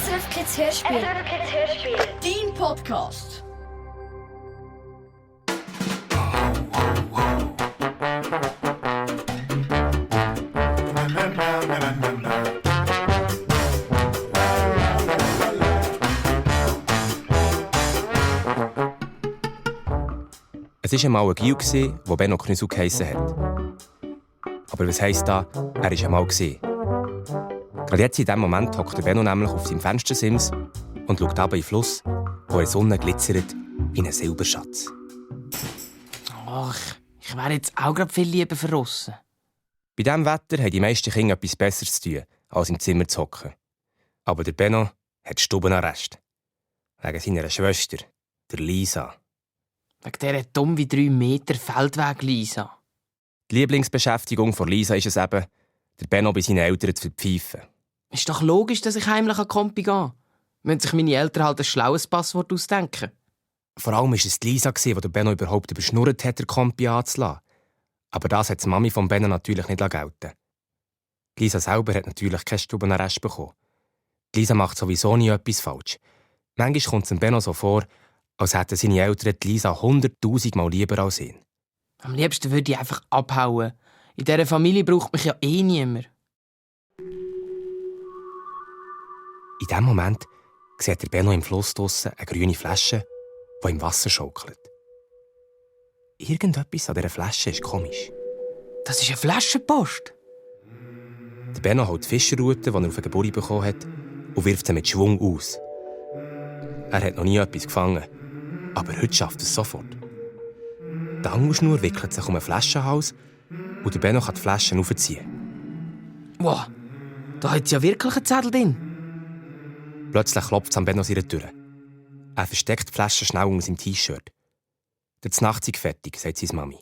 SRF Kids Hörspiel. SRF Kids Hörspiel. Dein Podcast. Es war einmal ein Gil, der Benno Knüssel geheissen hat. Aber was heisst da, er war einmal? Gerade jetzt in diesem Moment hockt der Benno nämlich auf seinem Fenstersims und schaut runter in den Fluss, wo in der Sonne glitzert wie ein Silberschatz. Ach, ich wäre jetzt auch gerade viel lieber verrossen. Bei diesem Wetter haben die meisten Kinder etwas Besseres zu tun, als im Zimmer zu hocken. Aber der Benno hat Stubenarrest. Wegen seiner Schwester, der Lisa. Wegen dieser dumm wie 3 Meter Feldweg, Lisa. Die Lieblingsbeschäftigung von Lisa ist es eben, der Benno bei seinen Eltern zu verpfeifen. Ist doch logisch, dass ich heimlich an Kompi gehe. Müssen sich meine Eltern halt ein schlaues Passwort ausdenken. Vor allem war es die Lisa, die der Benno überhaupt überschnurrt hat, den Kompi anzulassen. Aber das hat die Mami von Benno natürlich nicht gelten. Lisa selber hat natürlich keinen Stubenarrest bekommen. Lisa macht sowieso nie etwas falsch. Manchmal kommt es dem Benno so vor, als hätten seine Eltern die Lisa 100'000 Mal lieber als ihn. Am liebsten würde ich einfach abhauen. In dieser Familie braucht mich ja eh niemand. In diesem Moment sieht der Benno im Fluss draussen eine grüne Flasche, die im Wasser schaukelt. Irgendetwas an dieser Flasche ist komisch. Das ist eine Flaschenpost. Der Benno holt die Fischerrute, die er auf der Geburt bekommen hat, und wirft sie mit Schwung aus. Er hat noch nie etwas gefangen, aber heute schafft er es sofort. Die Angelschnur wickelt sich um einen Flaschenhals und der Benno kann die Flaschen aufziehen. Wow, da hat ja wirklich einen Zettel drin. Plötzlich klopft es an Benno seine Tür. Er versteckt die Flasche schnell unter seinem T-Shirt. Der Znacht ist fertig, sagt seine Mami.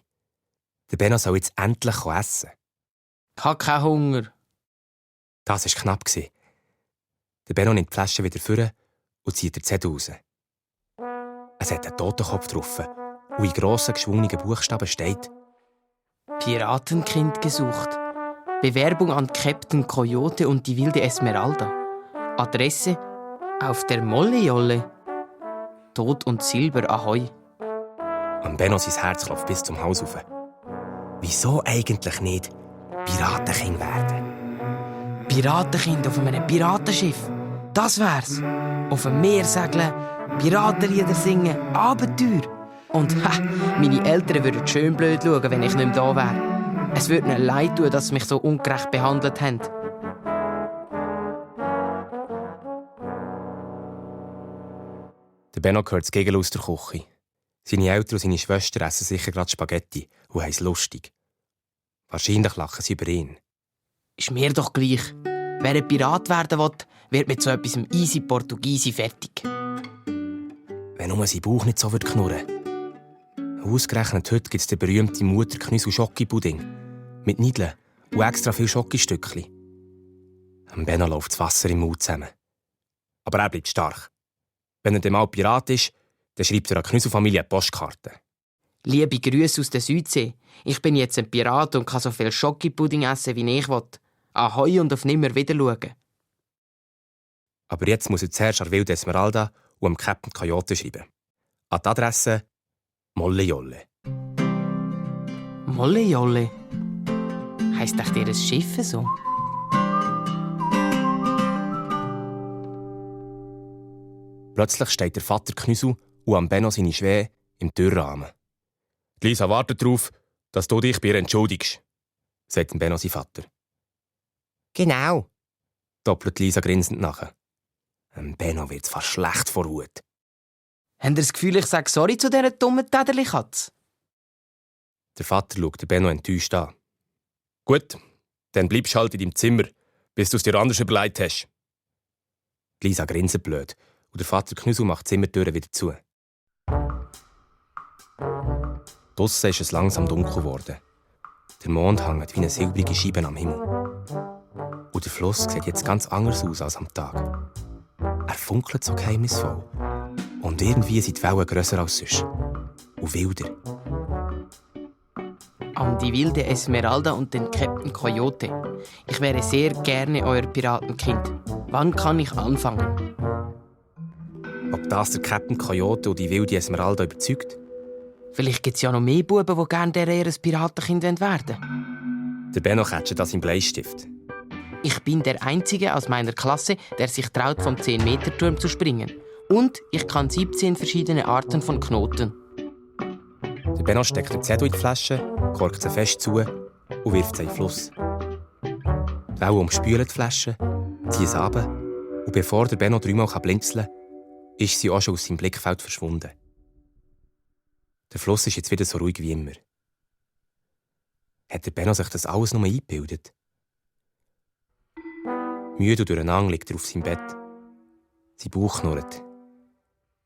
Der Benno soll jetzt endlich essen. Ich habe keinen Hunger. Das war knapp. Der Benno nimmt die Flasche wieder vor und zieht den Zettel raus. Es hat einen Totenkopf drauf und in grossen, geschwungenen Buchstaben steht: Piratenkind gesucht. Bewerbung an Captain Coyote und die wilde Esmeralda. Adresse auf der Mollejolle. Tod und Silber, ahoi. Am Benno sein Herz klopft bis zum Haus rauf. Wieso eigentlich nicht Piratenkind werden? Piratenkind auf einem Piratenschiff. Das wär's. Auf dem Meer segeln, Piratenlieder singen, Abenteuer. Und meine Eltern würden schön blöd schauen, wenn ich nicht mehr da wäre. Es würde ihnen leid tun, dass sie mich so ungerecht behandelt haben. Der Benno hört das Gegel aus der Küche. Seine Eltern und seine Schwester essen sicher gerade Spaghetti und haben es lustig. Wahrscheinlich lachen sie über ihn. Ist mir doch gleich. Wer ein Pirat werden will, wird mit so etwas easy Portugiesi fertig. Wenn nur sein Bauch nicht so knurren würde. Ausgerechnet heute gibt es den berühmten Mutter-Knüssel-Schokipudding. Mit Nideln und extra viel Schokostückchen. Am Benno läuft das Wasser im Mund zusammen. Aber er bleibt stark. Wenn er dann mal Pirat ist, dann schreibt er an die Knüsselfamilie eine Postkarte. Liebe Grüße aus der Südsee. Ich bin jetzt ein Pirat und kann so viel Schokipudding essen, wie ich will. Ahoi und auf nimmer wieder schauen. Aber jetzt muss er zuerst an der wilden Esmeralda und am Captain Coyote schreiben. An die Adresse Mollejolle. Mollejolle? Heisst echt ihr Schiff so? Plötzlich steht der Vater Knüssel und am Benno seine Schwäche im Türrahmen. «Lisa wartet darauf, dass du dich bei ihr entschuldigst», sagt Benno sein Vater. «Genau», doppelt Lisa grinsend nach. Benno wird fast schlecht vor Wut. Habt ihr das Gefühl, ich sage sorry zu dieser dummen Täterli-Katze? Der Vater schaut Benno enttäuscht an. «Gut, dann bleibst halt in deinem Zimmer, bis du es dir anders überlegt hast.» Lisa grinset blöd und der Vater Knüssel macht die Zimmertüren wieder zu. Draussen ist es langsam dunkel geworden. Der Mond hängt wie eine silbrige Scheibe am Himmel. Und der Fluss sieht jetzt ganz anders aus als am Tag. Er funkelt so geheimnisvoll. Und irgendwie sind die Wellen grösser als sonst. Und wilder. An die wilde Esmeralda und den Captain Coyote. Ich wäre sehr gerne euer Piratenkind. Wann kann ich anfangen? Ob das der Captain Coyote und die wilde Esmeralda überzeugt? Vielleicht gibt es ja noch mehr Buben, die gerne ein Piratenkind werden. Der Benno catcht das im Bleistift. Ich bin der Einzige aus meiner Klasse, der sich traut, vom 10-Meter-Turm zu springen. Und ich kann 17 verschiedene Arten von Knoten. Der Benno steckt den Zettel in die Flasche, korkt sie fest zu und wirft sie in den Fluss. Die Wellen umspülen die Flasche, ziehen sie runter und bevor der Benno 3-mal blinzeln kann, ist sie auch schon aus seinem Blickfeld verschwunden. Der Fluss ist jetzt wieder so ruhig wie immer. Hat der Benno sich das alles nur eingebildet? Müde und durcheinander liegt er auf seinem Bett. Sein Bauch knurrt.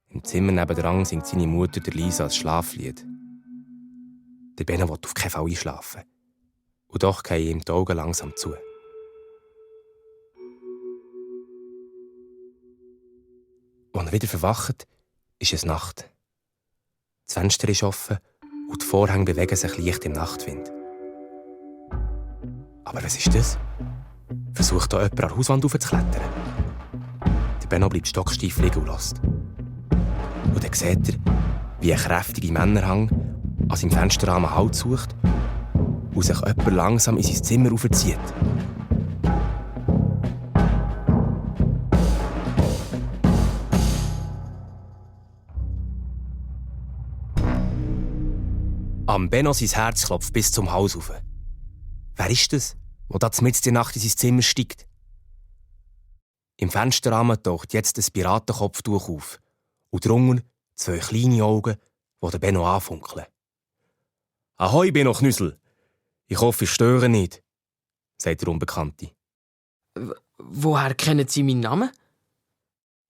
Im Zimmer nebenan singt seine Mutter der Lisa ein Schlaflied. Der Benno will auf keinen Fall einschlafen. Und doch gehen ihm die Augen langsam zu. Als er wieder verwacht, ist es Nacht. Das Fenster ist offen und die Vorhänge bewegen sich leicht im Nachtwind. Aber was ist das? Versucht da jemand an der Hauswand hochzuklettern? Der Benno bleibt stocksteif liegen und lässt. Und dann sieht er, wie ein kräftiger Männerhang an seinem Fensterrahmen Halt sucht und sich jemand langsam in sein Zimmer aufzieht. Am Benno sein Herz klopft bis zum Hals rauf. Wer ist das, der da mitten in der Nacht in sein Zimmer steigt? Im Fensterrahmen taucht jetzt ein Piratenkopftuch auf und drunter 2 kleine Augen, die den Benno anfunkeln. «Ahoi, Benno Knüssel! Ich hoffe, ich störe nicht», sagt der Unbekannte. Woher kennen Sie meinen Namen?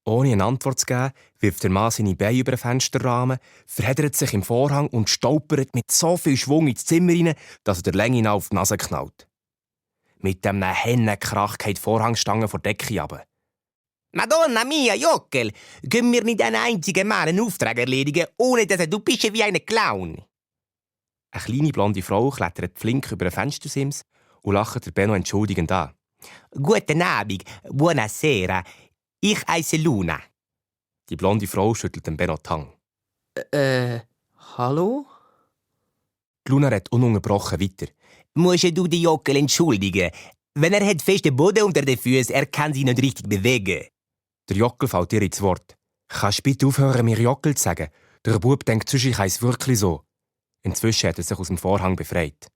Ohne eine Antwort zu geben, wirft der Mann seine Beine über den Fensterrahmen, verheddert sich im Vorhang und stolpert mit so viel Schwung ins Zimmer hinein, dass er der Länge nach auf die Nase knallt. Mit dem Hennenkrach geht die Vorhangstange vor die Decke runter. «Madonna mia, Jockel! Können wir nicht einen einzigen Mal einen Auftrag erledigen, ohne dass du bist wie ein Clown?» Eine kleine blonde Frau klettert flink über den Fenstersims und lacht der Benno entschuldigend an. «Guten Abend, buonasera. Ich heiße Luna.» Die blonde Frau schüttelt dem Benno die Hand. Hallo? Die Luna redet ununterbrochen weiter. «Musst du den Jockel entschuldigen? Wenn er hat festen Boden unter den Füßen, er kann sich nicht richtig bewegen.» Der Jockel fällt ihr ins Wort. «Kannst du bitte aufhören, mir Jockel zu sagen? Der Bub denkt sonst, ich heisse wirklich so.» Inzwischen hat er sich aus dem Vorhang befreit.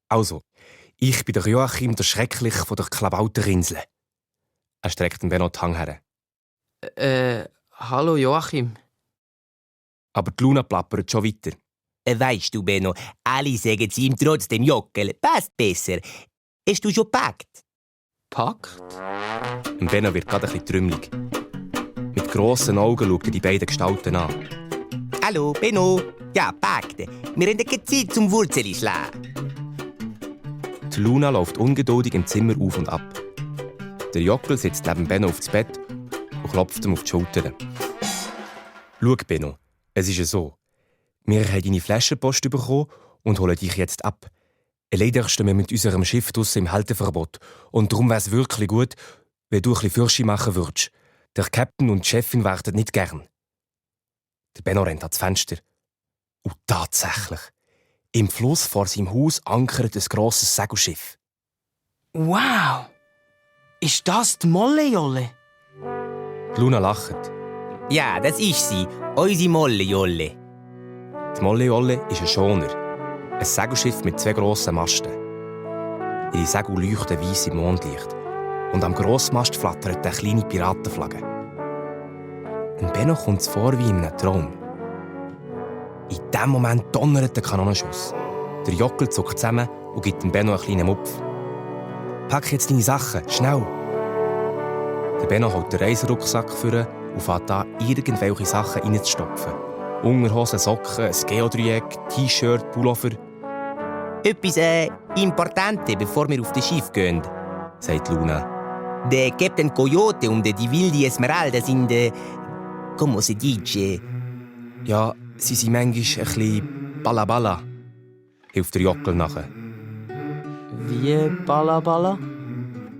«Also, ich bin der Joachim, der Schrecklich von der Klabauterinsel.» Er streckt den Benno die Hand her. Hallo Joachim. Aber die Luna plappert schon weiter. «Weisst du, Benno, alle sagen sie ihm trotzdem Jockel. Passt besser. Hast du schon gepackt?» Packt? Benno wird gerade ein bisschen trümmelig. Mit grossen Augen schaut er die beiden Gestalten an. «Hallo, Benno. Ja, packt. Wir haben keine Zeit zum Wurzeln schlagen.» Die Luna läuft ungeduldig im Zimmer auf und ab. Der Jockel sitzt neben Benno aufs Bett und klopft ihm auf die Schulter. «Schau, Benno, es ist ja so. Wir haben deine Flaschenpost bekommen und holen dich jetzt ab. Leider stehen wir mit unserem Schiff draussen im Halteverbot. Und darum wäre es wirklich gut, wenn du ein bisschen Fürsche machen würdest. Der Captain und die Chefin warten nicht gern.» Der Benno rennt ans Fenster. Und tatsächlich, im Fluss vor seinem Haus ankert ein grosses Segelschiff. Wow! Ist das die Mollejolle? Die Luna lacht. «Ja, das ist sie, unsere Mollejolle.» Die Mollejolle ist ein Schoner. Ein Segelschiff mit 2 grossen Masten. Ihre Segel leuchten weiss im Mondlicht. Und am Grossmast flattert eine kleine Piratenflagge. Dem Benno kommt es vor wie in einem Traum. In dem Moment donnert der Kanonenschuss. Der Jockel zuckt zusammen und gibt dem Benno einen kleinen Mupf. «Pack jetzt deine Sachen, schnell!» Der Benno holt den Reiserucksack vor und fängt an, irgendwelche Sachen reinzustopfen. Unterhosen, Socken, ein Geodreieck, T-Shirt, Pullover. «Etwas Importantes, bevor wir auf das Schiff gehen», sagt Luna. «Der Captain Coyote und die wilde Esmeralda sind, como se dice?» «Ja, sie sind manchmal ein bisschen» hilft der Jockel nachher. Wie Balla Balla?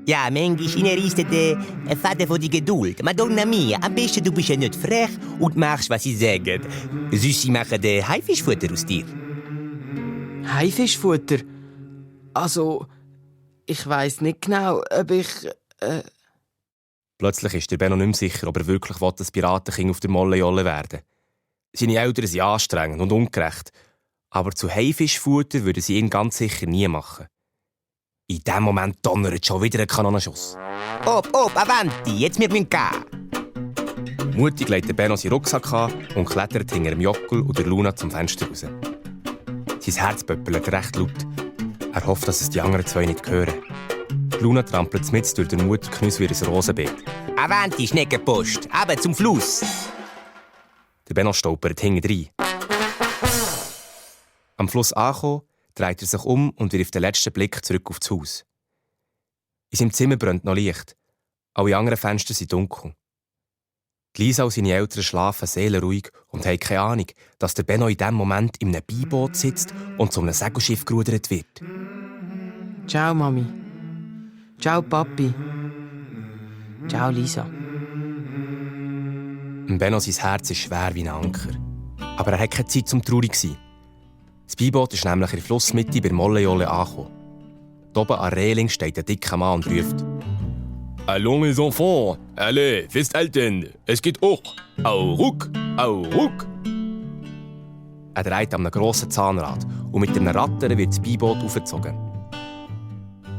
Ja, manchmal reisst der Vater von die Geduld. Madonna mia, am besten du bist ja nicht frech und machst, was sie sagen. Sonst sie machen den Haifischfutter aus dir. Haifischfutter? Also, ich weiss nicht genau, ob ich... Plötzlich ist der Benno nicht mehr sicher, ob er wirklich das Piratenkind auf der Molle-Jolle werden. Seine Eltern sind anstrengend und ungerecht. Aber zu Haifischfutter würden sie ihn ganz sicher nie machen. In dem Moment donnert schon wieder ein Kanonenschuss. Ob, avanti, jetzt mit mir gehen. Mutig legt der Benno seinen Rucksack an und klettert hinter dem Jockel und der Luna zum Fenster raus. Sein Herz pöppelt recht laut. Er hofft, dass es die anderen zwei nicht hören. Luna trampelt mit durch den Mutterknuss wie ein Rosenbeet. Avanti, Schneckenpost, aber zum Fluss. Der Benno stolpert hinten rein. Am Fluss angekommen, dreht er sich um und wirft den letzten Blick zurück auf das Haus. In seinem Zimmer brennt noch Licht. Alle anderen Fenster sind dunkel. Lisa und seine Eltern schlafen seelenruhig und haben keine Ahnung, dass der Benno in diesem Moment in einem Beiboot sitzt und zu einem Segelschiff gerudert wird. Ciao, Mami. Ciao, Papi. Ciao, Lisa. Benno sein Herz ist schwer wie ein Anker. Aber er hat keine Zeit zum traurig zu sein. Das Beiboot ist nämlich in der Flussmitte bei Molle-Jolle angekommen. Oben an der Reling steht ein dicker Mann und ruft: Allons les enfants, allez, festhalten, es geht hoch. Au ruck, au ruck. Er dreht an einem grossen Zahnrad und mit einem Rattern wird das Beiboot aufgezogen.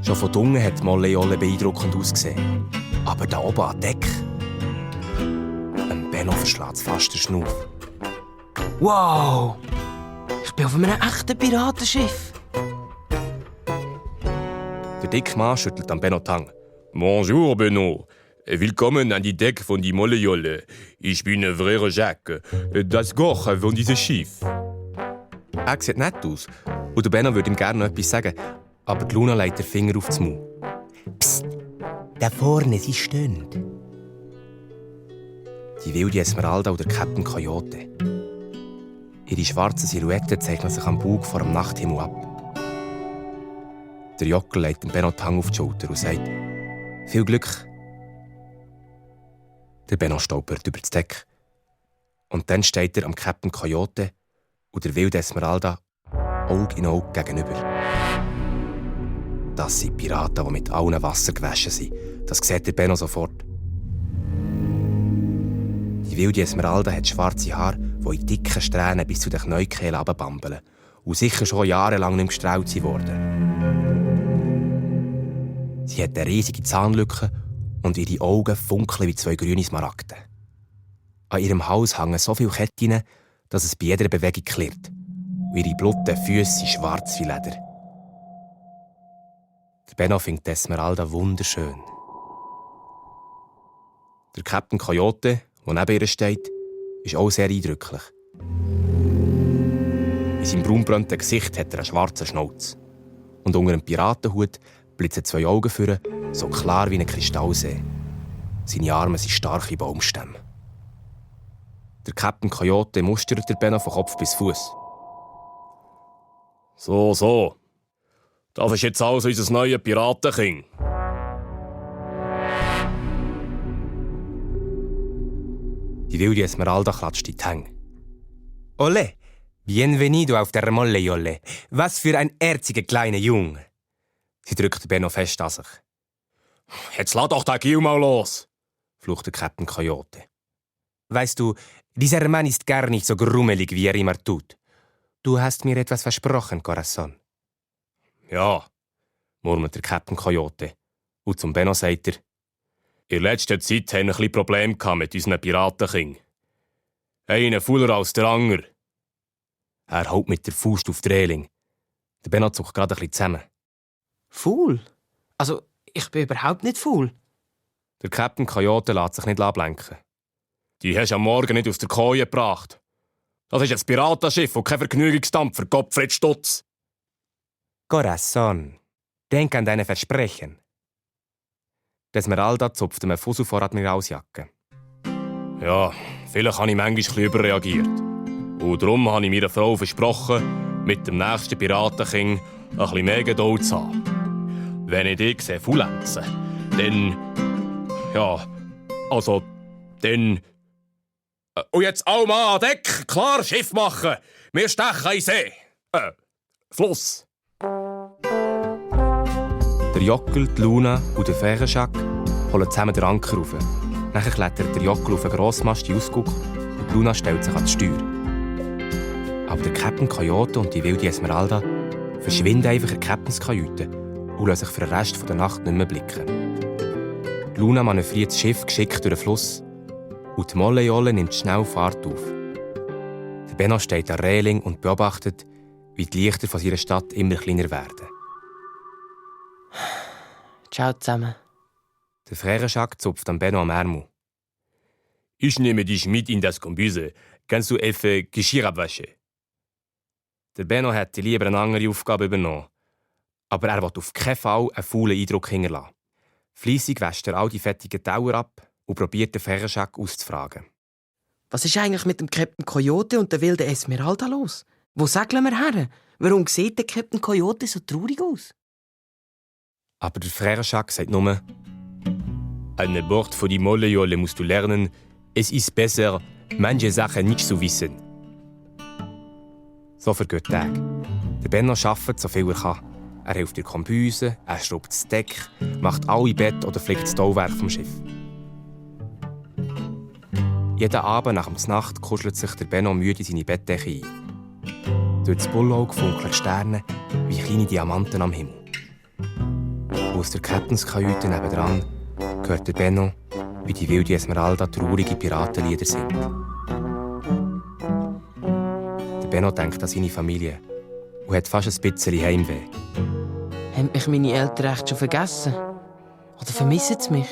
Schon von unten hat Molle-Jolle beeindruckend ausgesehen. Aber da oben an Deck... Benno verschlägt fast den Schnuff. Wow! Ich bin auf einem echten Piratenschiff. Der dicke Mann schüttelt am Benno die Hand. Bonjour, Benno. Willkommen an die Deck von die Molle-Jolle. Ich bin Frère Jacques, das Koch von diesem Schiff. Er sieht nett aus und der Benno würde ihm gerne noch etwas sagen, aber die Luna legt den Finger auf den Mund. Psst, da vorne, sie stehen. Die wilde Esmeralda oder Captain Coyote. Ihre schwarzen Silhouetten zeichnen sich am Bug vor dem Nachthimmel ab. Der Jockel legt dem Benno die Hand auf die Schulter und sagt: «Viel Glück!» Der Benno stolpert über das Deck. Und dann steht er am Captain Coyote und der wilden Esmeralda Auge in Auge gegenüber. Das sind Piraten, die mit allen Wasser gewaschen sind. Das sieht der Benno sofort. Die wilde Esmeralda hat schwarze Haare, die in dicken Strähnen bis zu den Knäukehlen runterbambeln und sicher schon jahrelang nicht gestrahlt worden. Sie hat eine riesige Zahnlücke und ihre Augen funkeln wie zwei grüne Smaragden. An ihrem Hals hängen so viele Ketten, dass es bei jeder Bewegung klirrt. Und ihre blutigen Füße sind schwarz wie Leder. Der Benno findet die Esmeralda wunderschön. Der Captain Coyote, der neben ihr steht, ist auch sehr eindrücklich. In seinem braunbrannten Gesicht hat er einen schwarzen Schnauz. Und unter einem Piratenhut blitzen zwei Augen vor, so klar wie ein Kristallsee. Seine Arme sind starke Baumstämme. Der Captain Coyote mustert den Benno von Kopf bis Fuß. So. Das ist jetzt also unser neues Piratenkind. Die wilde Esmeralda klatscht in die Hände. Ole, bienvenido auf der Molle-Jolle. Was für ein herziger kleiner Junge. Sie drückt Benno fest an sich. Jetzt lass doch den Gil mal los, flucht der Captain Coyote. Weißt du, dieser Mann ist gar nicht so grummelig, wie er immer tut. Du hast mir etwas versprochen, Corazon. Ja, murmelt der Captain Coyote. Und zum Benno sagt er: in letzter Zeit haben wir ein bisschen Probleme mit unseren Piratenkindern. Einer fauler als der andere. Er haut mit der Faust auf die Reling. Der Benno zuckt gerade ein bisschen zusammen. Faul? Also, ich bin überhaupt nicht faul. Der Captain Coyote lässt sich nicht ablenken. Die hast du am Morgen nicht aus der Koje gebracht. Das ist ein Piratenschiff und kein Vergnügungsdampfer, Gottfried Stutz. Corazon, denk an deine Versprechen. Die Esmeralda zupft einem Fussel vor Admiralsjacke. Ja, vielleicht habe ich manchmal überreagiert. Und darum habe ich meiner Frau versprochen, mit dem nächsten Piratenkind ein bisschen mehr Geduld zu haben. Wenn ich dich faulenzen Denn... Ja, also... Denn... Und jetzt auch mal an Deck, klar Schiff machen. Wir stechen in See. Fluss. Der Jockel, die Luna und der Fährenschak holen zusammen den Anker rauf. Nachher klettert der Jockel auf einen grossmastigen Ausguck und die Luna stellt sich an die Steuer. Aber der Captain Coyote und die wilde Esmeralda verschwinden einfach in der Captainskajüte und lassen sich für den Rest der Nacht nicht mehr blicken. Die Luna manövriert das Schiff geschickt durch den Fluss und die Mollejolle nimmt schnell Fahrt auf. Der Benno steht an der Reling und beobachtet, wie die Lichter von seiner Stadt immer kleiner werden. Ciao zusammen. Der Fährenschak zupft am Benno am Ärmel. Ich nehme dich mit in das Kombüse. Kannst du Geschirr abwaschen? Der Benno hätte lieber eine andere Aufgabe übernommen. Aber er will auf keinen Fall einen faulen Eindruck hinterlassen. Fleissig wäscht er all die fettigen Tauer ab und probiert den Fährenschak auszufragen. Was ist eigentlich mit dem Captain Coyote und der wilden Esmeralda los? Wo segeln wir her? Warum sieht der Captain Coyote so traurig aus? Aber der Fährenschak sagt nur: An Bord von die Mollejolle musst du lernen, es ist besser, manche Sachen nicht zu wissen. So vergeht der Tag. Der Benno arbeitet, so viel er kann. Er hilft der Kombüse, er schraubt das Deck, macht alle Bett oder flickt das Tauwerk vom Schiff. Jeden Abend nach der Nacht kuschelt sich der Benno müde in seine Bettdecke ein. Durch das Bullauge funkeln Sterne wie kleine Diamanten am Himmel. Aus der Captainskajüte nebendran hört der Benno, wie die wilde Esmeralda traurige Piratenlieder singt. Der Benno denkt an seine Familie und hat fast ein bisschen Heimweh. Haben mich meine Eltern echt schon vergessen? Oder vermissen sie mich?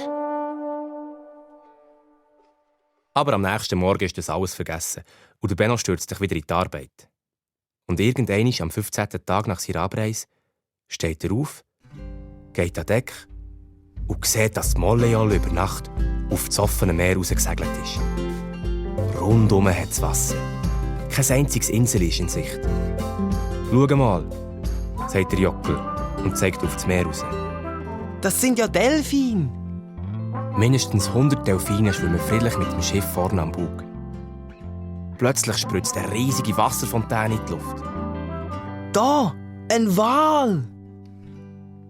Aber am nächsten Morgen ist das alles vergessen und der Benno stürzt sich wieder in die Arbeit. Und irgendwann am 15. Tag nach seiner Abreise steht er auf, geht an Deck und sieht, dass die Mollejolle über Nacht auf das offene Meer rausgesegelt ist. Rundum hat es Wasser. Kein einziges Insel ist in Sicht. «Schau mal», sagt der Jockel und zeigt auf das Meer raus. Das sind ja Delfine! Mindestens 100 Delfine schwimmen friedlich mit dem Schiff vorne am Bug. Plötzlich spritzt eine riesige Wasserfontäne in die Luft. Da! Ein Wal!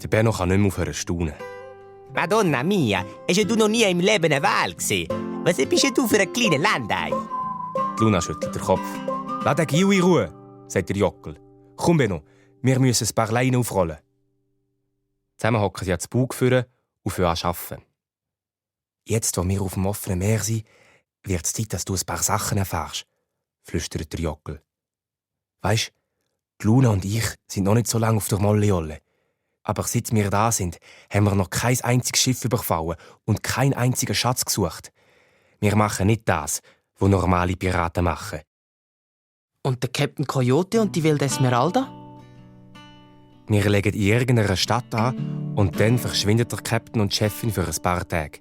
Der Benno kann nicht mehr aufhören zu staunen. Madonna mia, hast du noch nie im Leben einen Wal gesehen? Was bist du für ein kleiner Landei? Die Luna schüttelt den Kopf. «Lass den Gil in Ruhe», sagt der Jockel. «Komm, Benno, wir müssen ein paar Leinen aufrollen.» Zusammen hocken sie ans Bug führen und fangen an zu arbeiten. «Jetzt, wo wir auf dem offenen Meer sind, wird es Zeit, dass du ein paar Sachen erfährst», flüstert der Jockel. «Weisst, die Luna und ich sind noch nicht so lange auf der Mollejolle. Aber seit wir da sind, haben wir noch kein einziges Schiff überfallen und keinen einzigen Schatz gesucht. Wir machen nicht das, was normale Piraten machen.» Und der Captain Coyote und die wilde Esmeralda? Wir legen in irgendeiner Stadt an und dann verschwindet der Captain und die Chefin für ein paar Tage.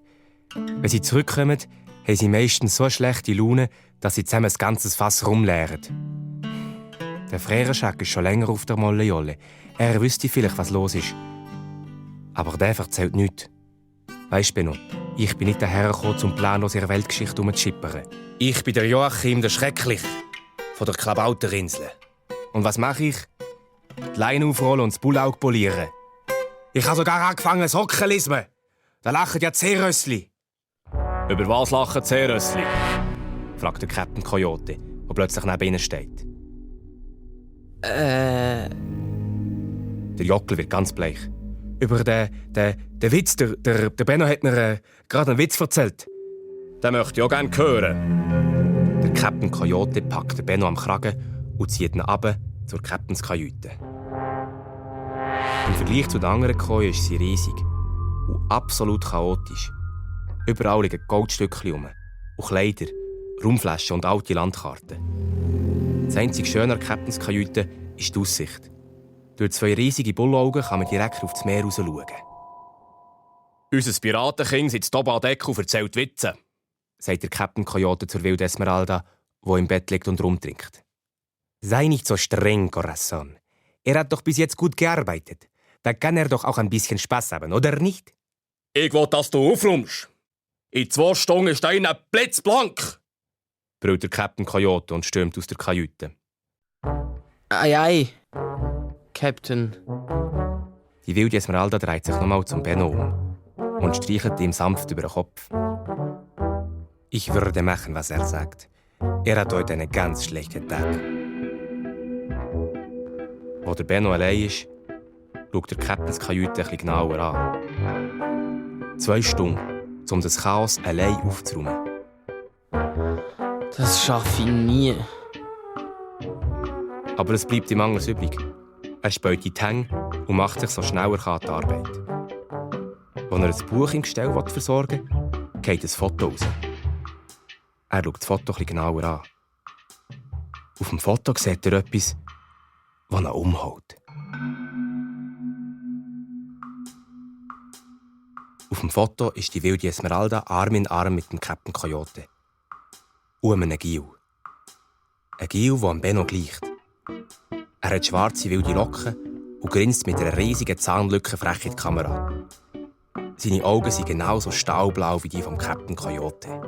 Wenn sie zurückkommen, haben sie meistens so schlechte Laune, dass sie zusammen ein ganzes Fass rumleeren. Der Fährenschak ist schon länger auf der Mollejolle. Er wüsste vielleicht, was los ist. Aber der erzählt nichts. Weisst, Benno, ich bin nicht dahergekommen, um planlos in der Weltgeschichte herumzuschippern. Ich bin der Joachim der Schrecklich von der Klabauterinseln. Und was mache ich? Die Leine aufrollen und das Bullauge polieren. Ich habe sogar angefangen, Socken zu lesen. Da lachen ja Seerössli. Über was lachen die Seerössli? Fragt der Captain Coyote, der plötzlich neben ihnen steht. Der Jockel wird ganz bleich. Über den Witz, der Benno hat mir gerade einen Witz erzählt. Den möchte ich auch gerne hören. Der Captain Coyote packt den Benno am Kragen und zieht ihn runter zur Captainskajüte. Im Vergleich zu den anderen Kojen ist sie riesig und absolut chaotisch. Überall liegen Goldstückchen rum und Kleider, Raumflaschen und alte Landkarten. Das einzige Schöne an der Captainskajüte ist die Aussicht. Durch 2 riesige Bullaugen kann man direkt auf das Meer raus schauen. Unser Piratenking sitzt oben an Deck und erzählt Witze, sagt der Captain Coyote zur wilden Esmeralda, die im Bett liegt und rumtrinkt. Sei nicht so streng, Corazon. Er hat doch bis jetzt gut gearbeitet. Da kann er doch auch ein bisschen Spaß haben, oder nicht? Ich will, dass du aufräumst. In 2 Stunden ist deiner blitzblank, brüllt der Captain Coyote und stürmt aus der Kajüte. Ei, Captain. Die wilde Esmeralda dreht sich nochmal zum Benno um und streichelt ihm sanft über den Kopf. Ich würde machen, was er sagt. Er hat heute einen ganz schlechten Tag. Wo der Benno allein ist, schaut der Captain die Kajüte ein bisschen genauer an. 2 Stunden, um das Chaos allein aufzuräumen. Das schaffe ich nie. Aber es bleibt ihm anders übrig. Er späut in die Hänge und macht sich so schnell er kann die Arbeit. Als er ein Buch im Gestell versorgen will, geht ein Foto raus. Er schaut das Foto ein bisschen genauer an. Auf dem Foto sieht er etwas, das ihn umhaut. Auf dem Foto ist die wilde Esmeralda Arm in Arm mit dem Captain Coyote. Und einem Gil. Ein Gil, der am Benno gleicht. Er hat schwarze, wilde Locken und grinst mit einer riesigen Zahnlücke frech in die Kamera. Seine Augen sind genauso stahlblau wie die vom Captain Coyote.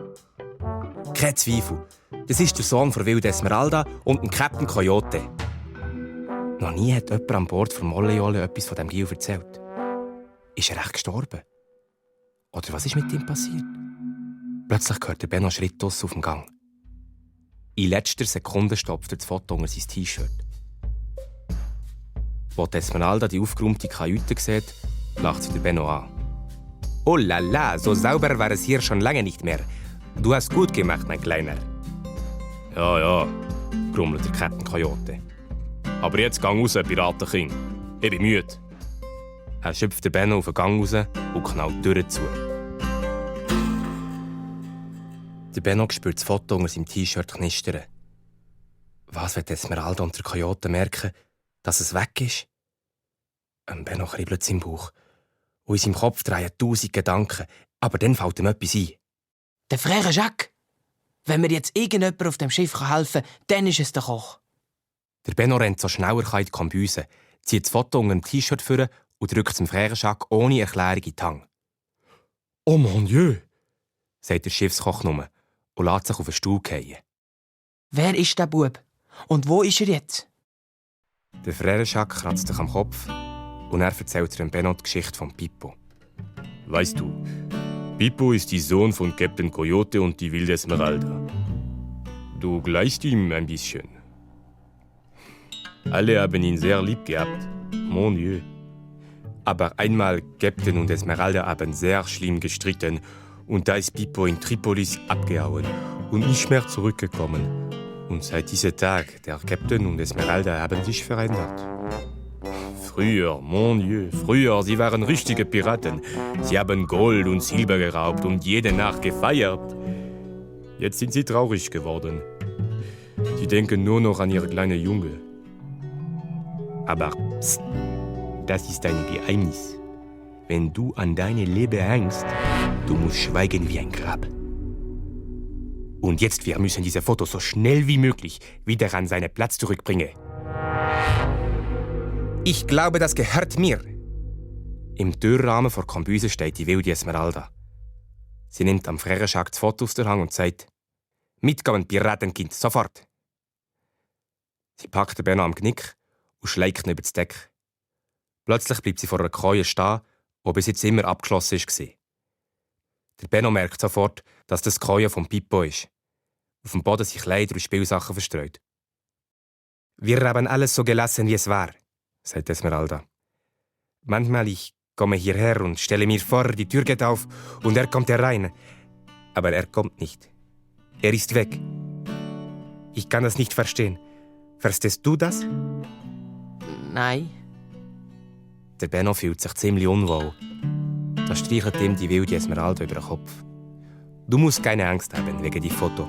Kein Zweifel, das ist der Sohn der wilden Esmeralda und dem Captain Coyote. Noch nie hat jemand an Bord von Mollejole etwas von dem Gil erzählt. Ist er echt gestorben? Oder was ist mit ihm passiert? Plötzlich hört der Benno Schritt auf dem Gang. In letzter Sekunde stopft er das Foto unter sein T-Shirt. Als Esmeralda die aufgeräumte Kajüte sieht, lacht sie der Benno an. Oh la la, so sauber war es hier schon lange nicht mehr. Du hast gut gemacht, mein Kleiner. Ja, grummelt der Captain Coyote. Aber jetzt gang raus, Piratenking. Ich bin müde. Er schöpft den Benno auf den Gang raus und knallt die Tür zu. Der Benno spürt das Foto unter seinem T-Shirt knistern. Was wird Esmeralda und der Coyote merken, dass es weg ist? Benno kribbelt es im Bauch. Und in seinem Kopf drehen 1000 Gedanken. Aber dann fällt ihm etwas ein. Der Frère Jacques. Wenn mir jetzt irgendjemand auf dem Schiff helfen kann, dann ist es der Koch. Der Benno rennt so schnell er kann in die Kombüse, zieht das Foto unter dem T-Shirt vor und drückt es dem Frère Jacques ohne Erklärung in die Hand. Oh mon Dieu, sagt der Schiffskoch nur und lässt sich auf den Stuhl fallen. Wer ist der Bub? Und wo ist er jetzt? Der Frère Jacques kratzt sich am Kopf und er erzählt dem Benno die Geschichte von Pippo. Weißt du, Pippo ist der Sohn von Captain Coyote und die wilde Esmeralda. Du gleichst ihm ein bisschen. Alle haben ihn sehr lieb gehabt. Mon Dieu. Aber einmal Captain und Esmeralda haben sehr schlimm gestritten und da ist Pippo in Tripolis abgehauen und nicht mehr zurückgekommen. Und seit diesem Tag, der Captain und Esmeralda haben sich verändert. Früher, mon Dieu, früher, sie waren richtige Piraten. Sie haben Gold und Silber geraubt und jede Nacht gefeiert. Jetzt sind sie traurig geworden. Sie denken nur noch an ihre kleine Junge. Aber psst, das ist ein Geheimnis. Wenn du an deine Liebe hängst, du musst schweigen wie ein Grab. Und jetzt, wir müssen diese Fotos so schnell wie möglich wieder an seinen Platz zurückbringen. Ich glaube, das gehört mir. Im Türrahmen vor Kombüse steht die wilde Esmeralda. Sie nimmt am Frère Jacques das Foto aus der Hand und sagt: Mitkommen, Piratenkind, sofort! Sie packt den Benno am Knick und schlägt ihn über das Deck. Plötzlich bleibt sie vor einer Koje stehen, die bis jetzt immer abgeschlossen war. Der Benno merkt sofort, dass das die Koje von Pippo ist. Auf dem Boden sind Kleider und Spielsachen verstreut. Wir haben alles so gelassen, wie es war, sagt Esmeralda. Manchmal ich komme hierher und stelle mir vor, die Tür geht auf und er kommt herein. Aber er kommt nicht. Er ist weg. Ich kann das nicht verstehen. Verstehst du das? Nein. Der Benno fühlt sich ziemlich unwohl. Da streichelt ihm die wilde Esmeralda über den Kopf. Du musst keine Angst haben wegen dem Foto.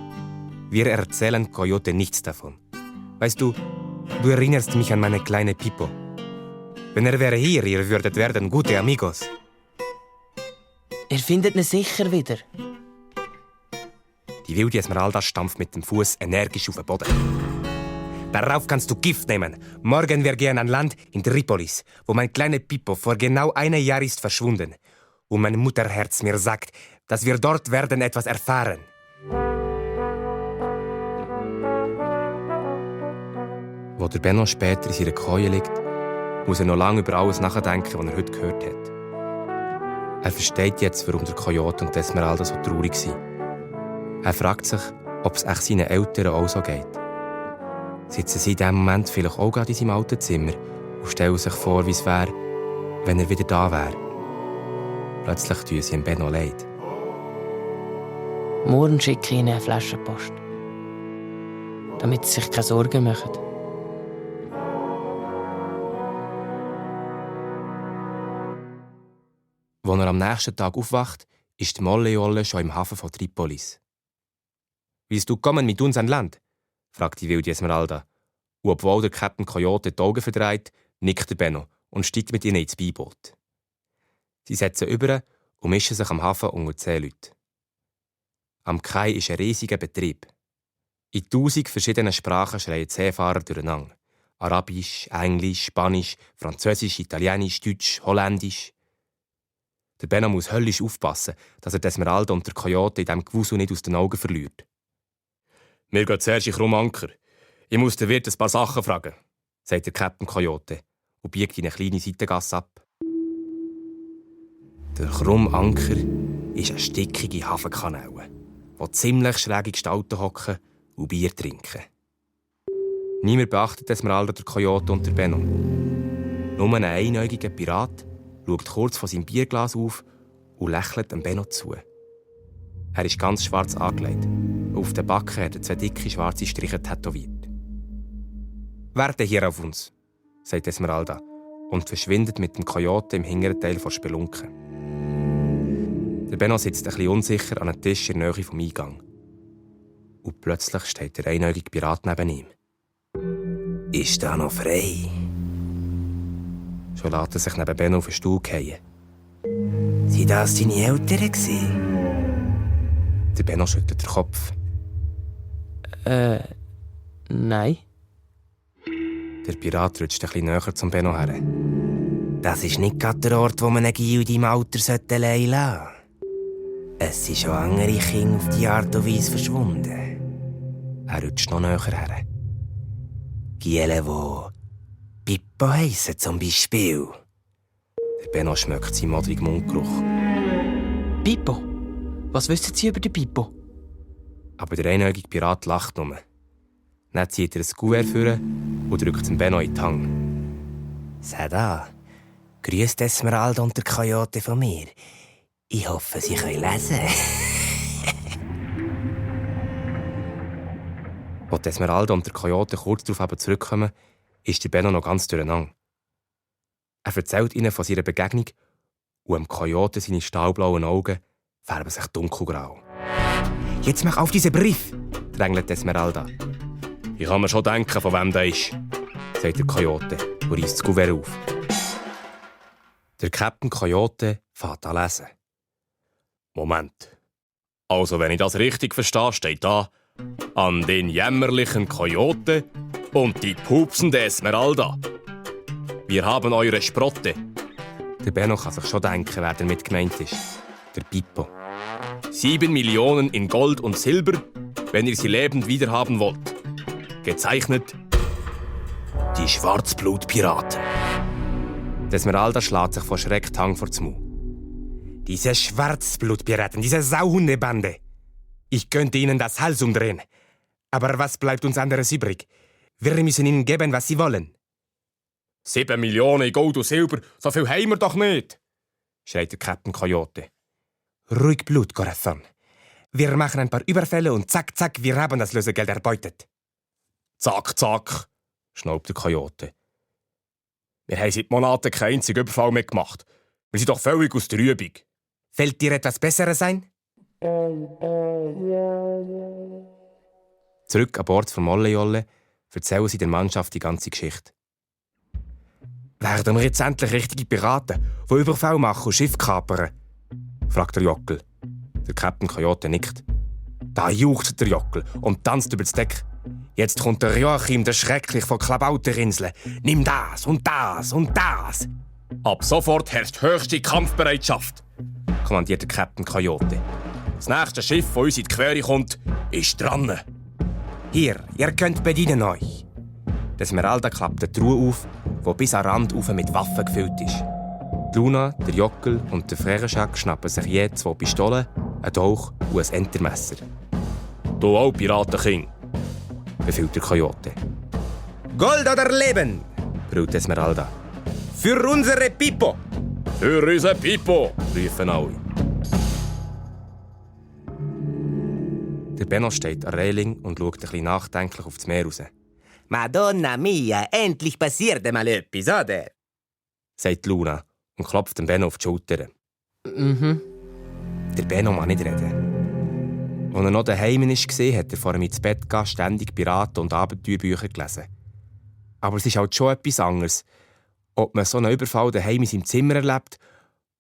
Wir erzählen Coyote nichts davon. Weißt du, du erinnerst mich an meine kleine Pippo. Wenn er wäre hier, ihr würdet werden gute Amigos. Ihr findet ihn sicher wieder. Die wilde Esmeralda stampft mit dem Fuß energisch auf den Boden. Darauf kannst du Gift nehmen. Morgen wir gehen an Land in Tripolis, wo mein kleiner Pippo vor genau einem Jahr ist verschwunden. Und mein Mutterherz mir sagt, dass wir dort werden etwas erfahren. Wo der Benno später in seiner Koje liegt, muss er noch lange über alles nachdenken, was er heute gehört hat. Er versteht jetzt, warum der Coyote und Esmeralda so traurig sind. Er fragt sich, ob es echt seinen Eltern auch so geht. Sitzen sie in diesem Moment vielleicht auch gerade in seinem alten Zimmer und stellen sich vor, wie es wäre, wenn er wieder da wäre. Plötzlich tun sie ihm Benno leid. Morgen schicke ich ihnen eine Flaschenpost. Damit sie sich keine Sorgen machen. Als er am nächsten Tag aufwacht, ist die Molle-Jolle schon im Hafen von Tripolis. «Willst du kommen mit uns an Land?» fragt die wilde Esmeralda. Und obwohl der Captain Coyote die Augen verdreht, nickt der Benno und steigt mit ihnen ins Beiboot. Sie setzen über und mischen sich am Hafen unter 10 Leute. Am Kai ist ein riesiger Betrieb. In 1000 verschiedenen Sprachen schreien die Seefahrer durcheinander. Arabisch, Englisch, Spanisch, Französisch, Italienisch, Deutsch, Holländisch. Der Benno muss höllisch aufpassen, dass er die Esmeralda und der Coyote in diesem Gewusel nicht aus den Augen verliert. «Wir gehen zuerst in Krummanker. Ich muss den Wirt ein paar Sachen fragen», sagt der Captain Coyote und biegt in eine kleine Seitengasse ab. Der Krummanker ist eine stickige Hafenkanäle, wo ziemlich schräge Gestalten hocken und Bier trinken. Niemand beachtet Esmeralda, der Coyote und der Benno. Nur ein einäugiger Pirat schaut kurz von seinem Bierglas auf und lächelt dem Benno zu. Er ist ganz schwarz angelegt. Auf den Backen hat er 2 dicke schwarze Striche tätowiert. «Warte hier auf uns», sagt Esmeralda und verschwindet mit dem Coyote im hinteren Teil der Spelunke. Der Benno sitzt ein bisschen unsicher an einem Tisch in der Nähe vom Eingang. Und plötzlich steht der einäugige Pirat neben ihm. «Ist da noch frei?» Schon lässt er sich neben Benno auf den Stuhl fallen. «Sind das deine Eltern gewesen?» Der Benno schüttelt den Kopf. Nein. Der Pirat rutscht ein bisschen näher zum Benno her. «Das ist nicht gerade der Ort, wo man einen Gil in deinem Alter allein lassen sollte. Es sind schon andere Kinder auf die Art und Weise verschwunden.» Er rutscht noch näher her. «Giele, die Pippo heissen zum Beispiel.» Der Benno schmeckt seinen modrigen Mundgeruch. Pippo? Was wissen Sie über den Pippo? Aber der einäugige Pirat lacht nur. Dann zieht er ein Kuvert vor und drückt den Benno in die Hand. «Seh da, grüßt Esmeralda und der Coyote von mir. Ich hoffe, Sie können lesen.» Als Esmeralda und der Coyote kurz darauf zurückkommen, ist der Benno noch ganz durcheinander. Er erzählt ihnen von seiner Begegnung und dem Coyote seine stahlblauen Augen färben sich dunkelgrau. «Jetzt mach auf diesen Brief!» drängelt Esmeralda. «Ich kann mir schon denken, von wem der ist», sagt der Coyote und reißt das Kuvert auf. Der Captain Coyote fängt an lesen. Moment. Also, wenn ich das richtig verstehe, steht da: «An den jämmerlichen Coyote und die pupsende Esmeralda. Wir haben eure Sprotte.» Der Benno kann sich schon denken, wer damit gemeint ist. Der Pippo. 7 Millionen in Gold und Silber, wenn ihr sie lebend wiederhaben wollt. Gezeichnet: die Schwarzblutpiraten. Die Esmeralda schlägt sich vor Schreck die Hand vor den Mund. «Diese Schwarzblutpiraten, diese Sauhundebande! Ich könnte ihnen das Hals umdrehen. Aber was bleibt uns anderes übrig? Wir müssen ihnen geben, was sie wollen.» 7 Millionen in Gold und Silber, so viel haben wir doch nicht, schreit der Captain Coyote. «Ruhig Blut, Corazon. Wir machen ein paar Überfälle und zack, zack, wir haben das Lösegeld erbeutet.» «Zack, zack», schnaubt der Coyote. «Wir haben seit Monaten keinen einzigen Überfall mehr gemacht. Wir sind doch völlig aus der Übung.» «Fällt dir etwas Besseres ein?» Zurück an Bord von Molle-Jolle erzählen sie der Mannschaft die ganze Geschichte. «Werden wir jetzt endlich richtige Piraten, die Überfall machen und Schiff kapern?» fragt der Jockel. Der Captain Coyote nickt. Da juchzt der Jockel und tanzt über das Deck. «Jetzt kommt der Joachim, der Schrecklich von Klabauterinseln. Nimm das und das und das!» «Ab sofort herrscht höchste Kampfbereitschaft. kommandiert der Captain Coyote. Das nächste Schiff, das uns in die Quere kommt, ist dran. Hier, ihr könnt bedienen euch. Die Esmeralda klappt die Truhe auf, die bis an den Rand rauf mit Waffen gefüllt ist. Die Luna, der Jockel und der Frère Jacques schnappen sich je 2 Pistolen, einen Dolch und ein Entermesser. «Du auch, Piratenking!» befiehlt der Coyote. «Gold oder Leben!» brüllt Esmeralda. «Für unsere Pipo!» «Für unsere Pipo!» rufen alle. Der Benno steht an der Reling und schaut ein bisschen nachdenklich auf das Meer raus. Madonna mia, endlich passiert mal etwas, oder? Sagt Luna und klopft dem Benno auf die Schulter. Der Benno mag nicht reden. Als er noch daheim war, hat er vor ihm ins Bett gehen, ständig Piraten- und Abenteuerbücher gelesen. Aber es ist halt schon etwas anderes, ob man so einen Überfall daheim in seinem Zimmer erlebt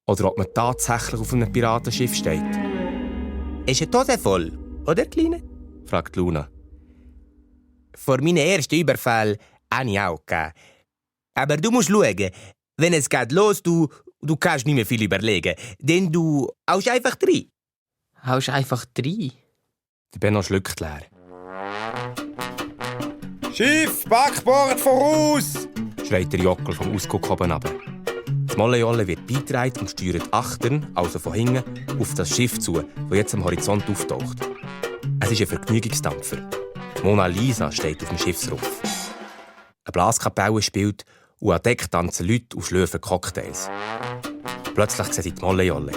oder ob man tatsächlich auf einem Piratenschiff steht. Ist eine Dose voll, oder, Kleine? Fragt Luna. Vor meinem ersten Überfall habe ich auch gehabt. Aber du musst schauen, wenn es geht los, du kannst nicht mehr viel überlegen. Denn du haust einfach rein. Haust einfach rein? Der Benno schluckt leer. Schiff, Backbord voraus! Schreit der Jockel vom Ausguck oben runter. Die Mollejolle wird beigetragen und steuert achtern, also von hinten, auf das Schiff zu, das jetzt am Horizont auftaucht. Es ist ein Vergnügungsdampfer. Mona Lisa steht auf dem Schiffsrumpf. Eine Blaskapelle spielt und an Deck tanzen Leute und schlürfen Cocktails. Plötzlich sehen sie die Mollejolle.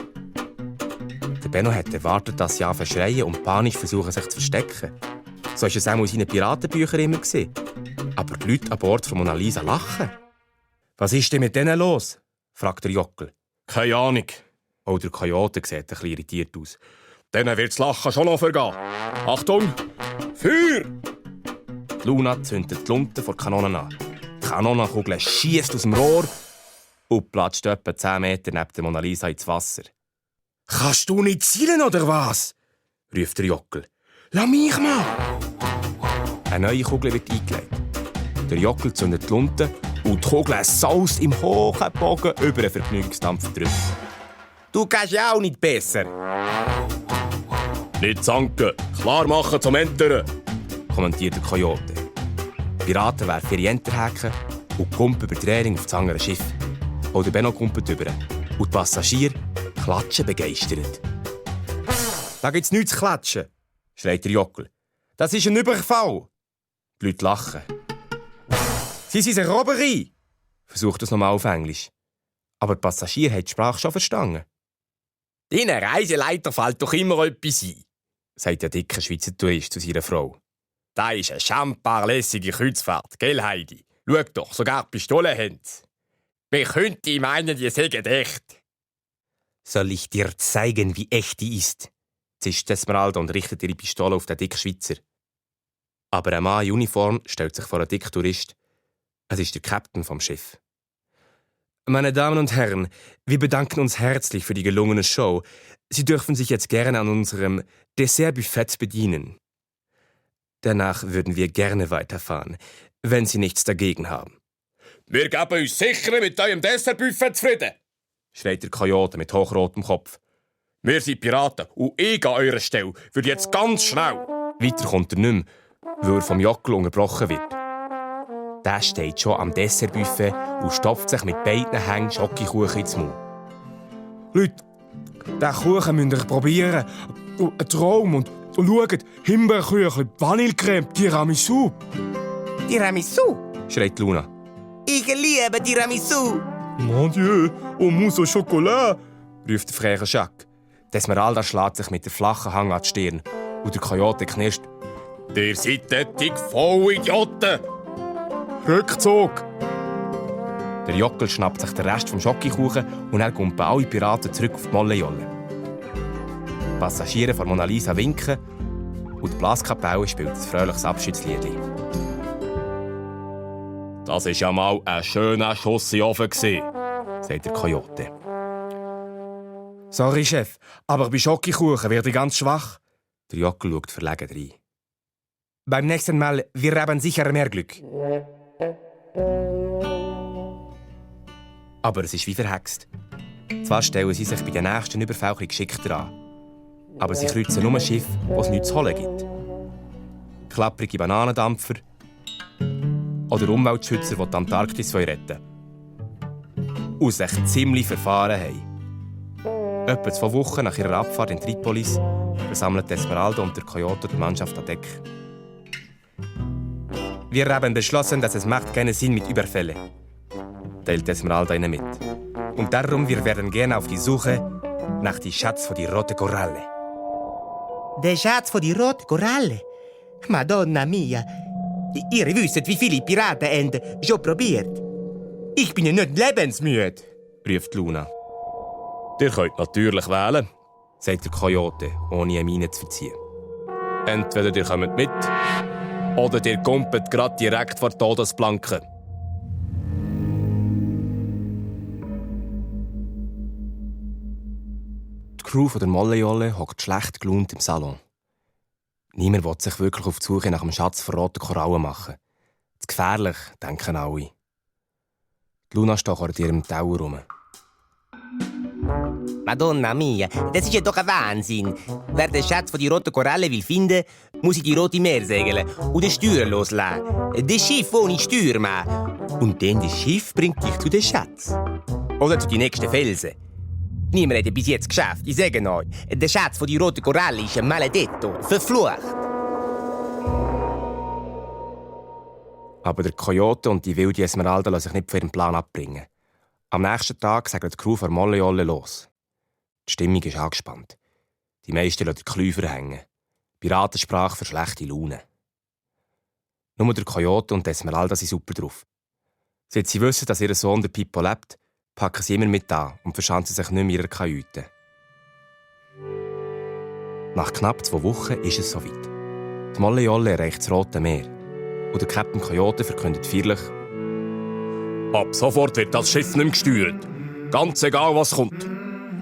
Der Benno hat erwartet, dass sie schreien und panisch versuchen, sich zu verstecken. So war es auch in seinen Piratenbüchern immer. Aber die Leute an Bord von Mona Lisa lachen. «Was ist denn mit denen los?» fragt der Jockel. Keine Ahnung. Auch der Coyote sieht ein bisschen irritiert aus. Denen wird das Lachen schon noch vergehen. Achtung! Feuer! Die Luna zündet die Lunte vor die Kanonen an. Die Kanonenkugel schiesst aus dem Rohr und platscht etwa 10 Meter neben der Mona Lisa ins Wasser. «Kannst du nicht zielen, oder was?» ruft der Jockel. «Lass mich mal!» Eine neue Kugel wird eingelegt. Der Jockel zündet die Lunte und die Kugel saust im hohen Bogen über einen Vergnügungsdampfer drüber. Du kannst ja auch nicht besser. Nicht zanken, klar machen zum Entern. Kommentiert der Coyote. Die Piraten werfen ihre Enterhäken und kumpen über die Reling auf das andere Schiff. Auch der Benno kumpelt über. Und die Passagiere klatschen begeistert. «Da gibt's nichts zu klatschen!» schreit der Jockel. «Das ist ein Überfall!» Die Leute lachen. «Sie sind eine Robberie!» versucht es nochmal auf Englisch. Aber die Passagiere haben die Sprache schon verstanden. «Deinen Reiseleiter fällt doch immer etwas ein», sagt der dicke Schweizer Tourist zu seiner Frau. Das ist eine schamparlässige Kreuzfahrt, gell, Heidi? Schau doch, sogar Pistolen haben sie. Wer könnte meinen, die sagen echt? «Soll ich dir zeigen, wie echt die ist?» zischt Esmeralda und richtet ihre Pistole auf den dicken Schweizer. Aber ein Mann in Uniform stellt sich vor einen dicken Tourist. Es ist der Captain vom Schiff. «Meine Damen und Herren, wir bedanken uns herzlich für die gelungene Show. Sie dürfen sich jetzt gerne an unserem Dessertbuffet bedienen. Danach würden wir gerne weiterfahren, wenn Sie nichts dagegen haben.» Wir geben uns sicher mit eurem Dessertbuffet zufrieden, schreit der Coyote mit hochrotem Kopf. Wir sind Piraten und ich an eurer Stelle würde jetzt ganz schnell. Weiter kommt er nicht mehr, weil er vom Jockel unterbrochen wird. Der steht schon am Dessertbuffet und stopft sich mit beiden Hängen Schokokuchen ins Maul. «Leute, diesen Kuchen müsst ihr probieren. Ein Traum. Und schaut, Himbeerkuchen, Vanillecreme, Tiramisu.» «Tiramisu?» schreit Luna. «Ich liebe Tiramisu!» «Mon Dieu, au mousse au chocolat!» ruft der Frère Jacques. Die Esmeralda schlägt sich mit der flachen Hang an die Stirn und der Coyote knirscht. Ihr seid dort voll Idioten! «Rückzug!» Der Jockel schnappt sich den Rest vom Schokokuchen und er kommt bei allen Piraten zurück auf die Mollejolle. Die Passagiere von Mona Lisa winken und die Blaskapelle spielt ein fröhliches Abschiedslied. Das war ja mal ein schöner Schuss in den Ofen, sagt der Coyote. «Sorry, Chef, aber bei Schokokuchen werde ich ganz schwach.» Der Jockel schaut verlegen rein. «Beim nächsten Mal, wir haben sicher mehr Glück.» Aber es ist wie verhext. Zwar stellen sie sich bei den nächsten Überfällen geschickter an, aber sie kreuzen nur Schiffe, wo es nichts zu holen gibt. Klapprige Bananendampfer oder Umweltschützer, die die Antarktis retten wollen. Und sich ziemlich verfahren haben. Etwa 2 Wochen nach ihrer Abfahrt in Tripolis versammelt Esmeralda und der Coyote die Mannschaft an Deck. Wir haben beschlossen, dass es macht keinen Sinn mit Überfällen, teilt Esmeralda ihnen mit. Und darum wir werden gerne auf die Suche nach dem Schatz von die rote Koralle. Der Schatz von die rote Koralle? Madonna mia! Ihr wisst, wie viele Piraten haben schon probiert. Ich bin ja nicht lebensmüde, ruft Luna. Ihr könnt natürlich wählen. Sagt der Coyote, ohne eine Miene zu verziehen. Entweder ihr kommt mit, oder ihr kumpelt gerade direkt vor die Todesplanke. Die Crew von der Mollejolle hockt schlecht gelaunt im Salon. Niemand will sich wirklich auf die Suche nach dem Schatz von roten Korallen machen. Zu gefährlich, denken alle. Die Luna stochert in ihrem Tower rum. Madonna mia, das ist ja doch ein Wahnsinn. Wer den Schatz von die rote Koralle will finden, muss in die Rote Meer segeln und den Steuer loslassen. Das Schiff ohne Steuermann. Und dann das Schiff bringt dich zu dem Schatz. Oder zu den nächsten Felsen. Niemand hat es bis jetzt geschafft, ich sage euch. Der Schatz von die rote Koralle ist ein Maledetto, verflucht. Aber der Coyote und die wilde Esmeralda lassen sich nicht von ihrem Plan abbringen. Am nächsten Tag segelt die Crew von Mollejolle los. Die Stimmung ist angespannt. Die meisten lassen den Klüver hängen. Piratensprache für schlechte Laune. Nur der Coyote und die Esmeralda sind super drauf. Seit sie wissen, dass ihr Sohn der Pippo lebt, packen sie immer mit an und verschanzen sich nicht mehr in ihrer Kajüte. Nach knapp 2 Wochen ist es soweit. Die Mollejolle erreicht das Rote Meer. Und der Captain Coyote verkündet feierlich: Ab sofort wird das Schiff nicht mehr gesteuert. Ganz egal, was kommt.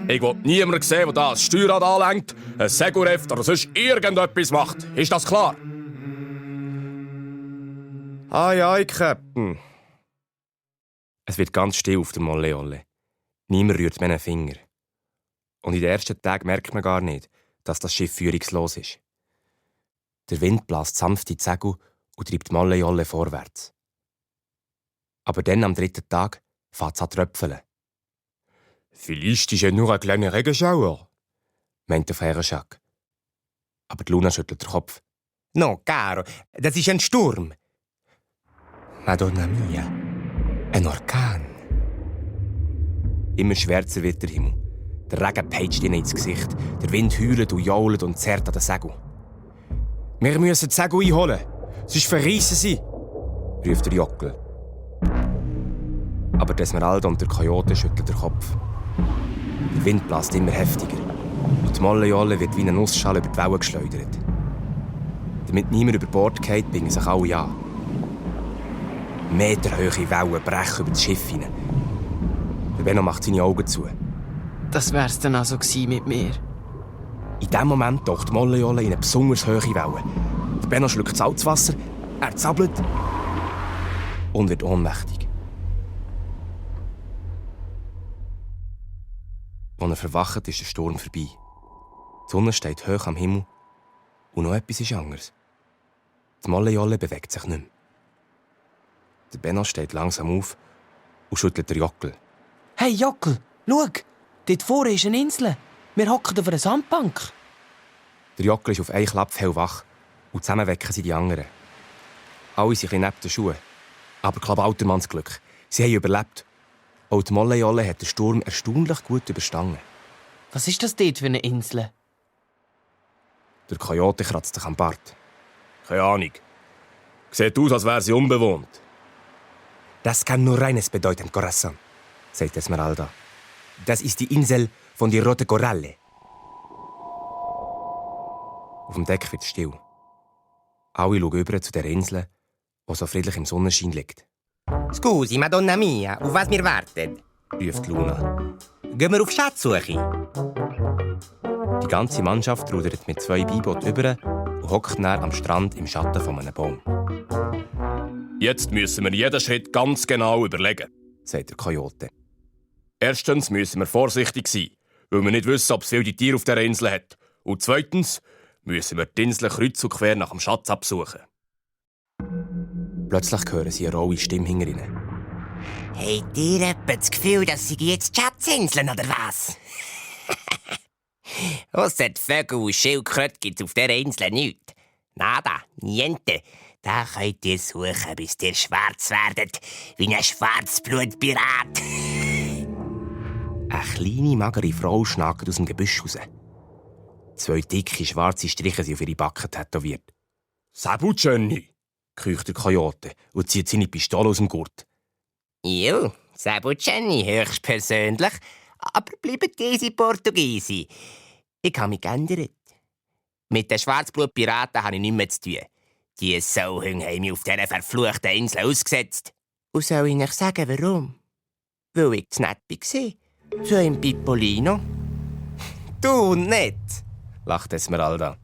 Ich will niemanden sehen, der das Steuerrad anlenkt, ein Segureft oder sonst irgendetwas macht. Ist das klar? Aye, Captain. Es wird ganz still auf der Mollejolle. Niemand rührt mehr einen Finger. Und in den ersten Tagen merkt man gar nicht, dass das Schiff führungslos ist. Der Wind bläst sanft in die Segel und treibt die Mollejolle vorwärts. Aber dann, am 3. Tag, fängt es an zu tröpfeln. Vielleicht ist ja nur ein kleiner Regenschauer, meint der Fährenschak. Aber die Luna schüttelt den Kopf. No, caro, das ist ein Sturm. Madonna mia, ein Orkan. Immer schwärzer wird der Himmel. Der Regen peitscht ihnen ins Gesicht. Der Wind heult und jault und zerrt an den Segel. Wir müssen die Segel einholen, sonst verreissen sie, ruft der Jockel. Aber die Esmeralda und der Coyote schütteln den Kopf. Der Wind bläst immer heftiger. Und die Mollejolle wird wie eine Nussschale über die Wellen geschleudert. Damit niemand über Bord geht, biegen sich alle an. Meterhohe Wellen brechen über das Schiff hinein. Der Benno macht seine Augen zu. Das wär's dann also gewesen mit mir. In diesem Moment taucht die Mollejolle in eine besonders hohe Welle. Der Benno schluckt Salzwasser, er zappelt und wird ohnmächtig. Als er verwacht, ist der Sturm vorbei. Die Sonne steht hoch am Himmel und noch etwas ist anders. Die Mollejolle bewegt sich nicht mehr. Der Benno steht langsam auf und schüttelt den Jockel. Hey Jockel, schau! Dort vorne ist eine Insel. Wir hocken auf einer Sandbank. Der Jockel ist auf einen Klapp hellwach und zusammen wecken sie die anderen. Alle sind neben den Schuhen. Aber Klabautermanns Glück. Sie haben überlebt. Auch die Mollejolle hat den Sturm erstaunlich gut überstanden. Was ist das dort für eine Insel? Der Coyote kratzt sich am Bart. Keine Ahnung. Sieht aus, als wäre sie unbewohnt. Das kann nur eines bedeuten, Corazon, sagt Esmeralda. Das ist die Insel von die rote Koralle. Auf dem Deck wird es still. Alle schauen über zu der Insel, die so friedlich im Sonnenschein liegt. Scusi, Madonna mia, auf was wir warten? Ruft Luna. Gehen wir auf Schatzsuche? Die ganze Mannschaft rudert mit 2 Beibooten über und hockt näher am Strand im Schatten von einem Baum. Jetzt müssen wir jeden Schritt ganz genau überlegen, sagt der Coyote. Erstens müssen wir vorsichtig sein, weil wir nicht wissen, ob es viele Tiere auf dieser Insel hat. Und zweitens müssen wir die Insel kreuz und quer nach dem Schatz absuchen. Plötzlich hören sie eine raue Stimme hinter ihnen. Habt ihr etwa das Gefühl, dass sie jetzt Schatzinseln oder was? Ausser die Vögel und Schildkröte gibt's auf dieser Insel nichts. Nada, niente. Da könnt ihr suchen, bis ihr schwarz werdet, wie ein Schwarzblutpirat. Eine kleine, magere Frau schnagt aus dem Gebüsch raus. 2 dicke, schwarze Striche sind auf ihre Backen tätowiert. «Sabu Jenny!» kreucht der Coyote und zieht seine Pistole aus dem Gurt. Jo, Sabu Jenny höchstpersönlich, aber bleibt diese Portugiesi. Ich habe mich geändert. Mit den Schwarzblutpiraten habe ich nichts mehr zu tun. Die Sauhunde haben mich auf dieser verfluchten Insel ausgesetzt. Und soll ich euch sagen, warum? Weil ich zu nett war. Zu einem Pippolino. Du nicht, lacht Esmeralda.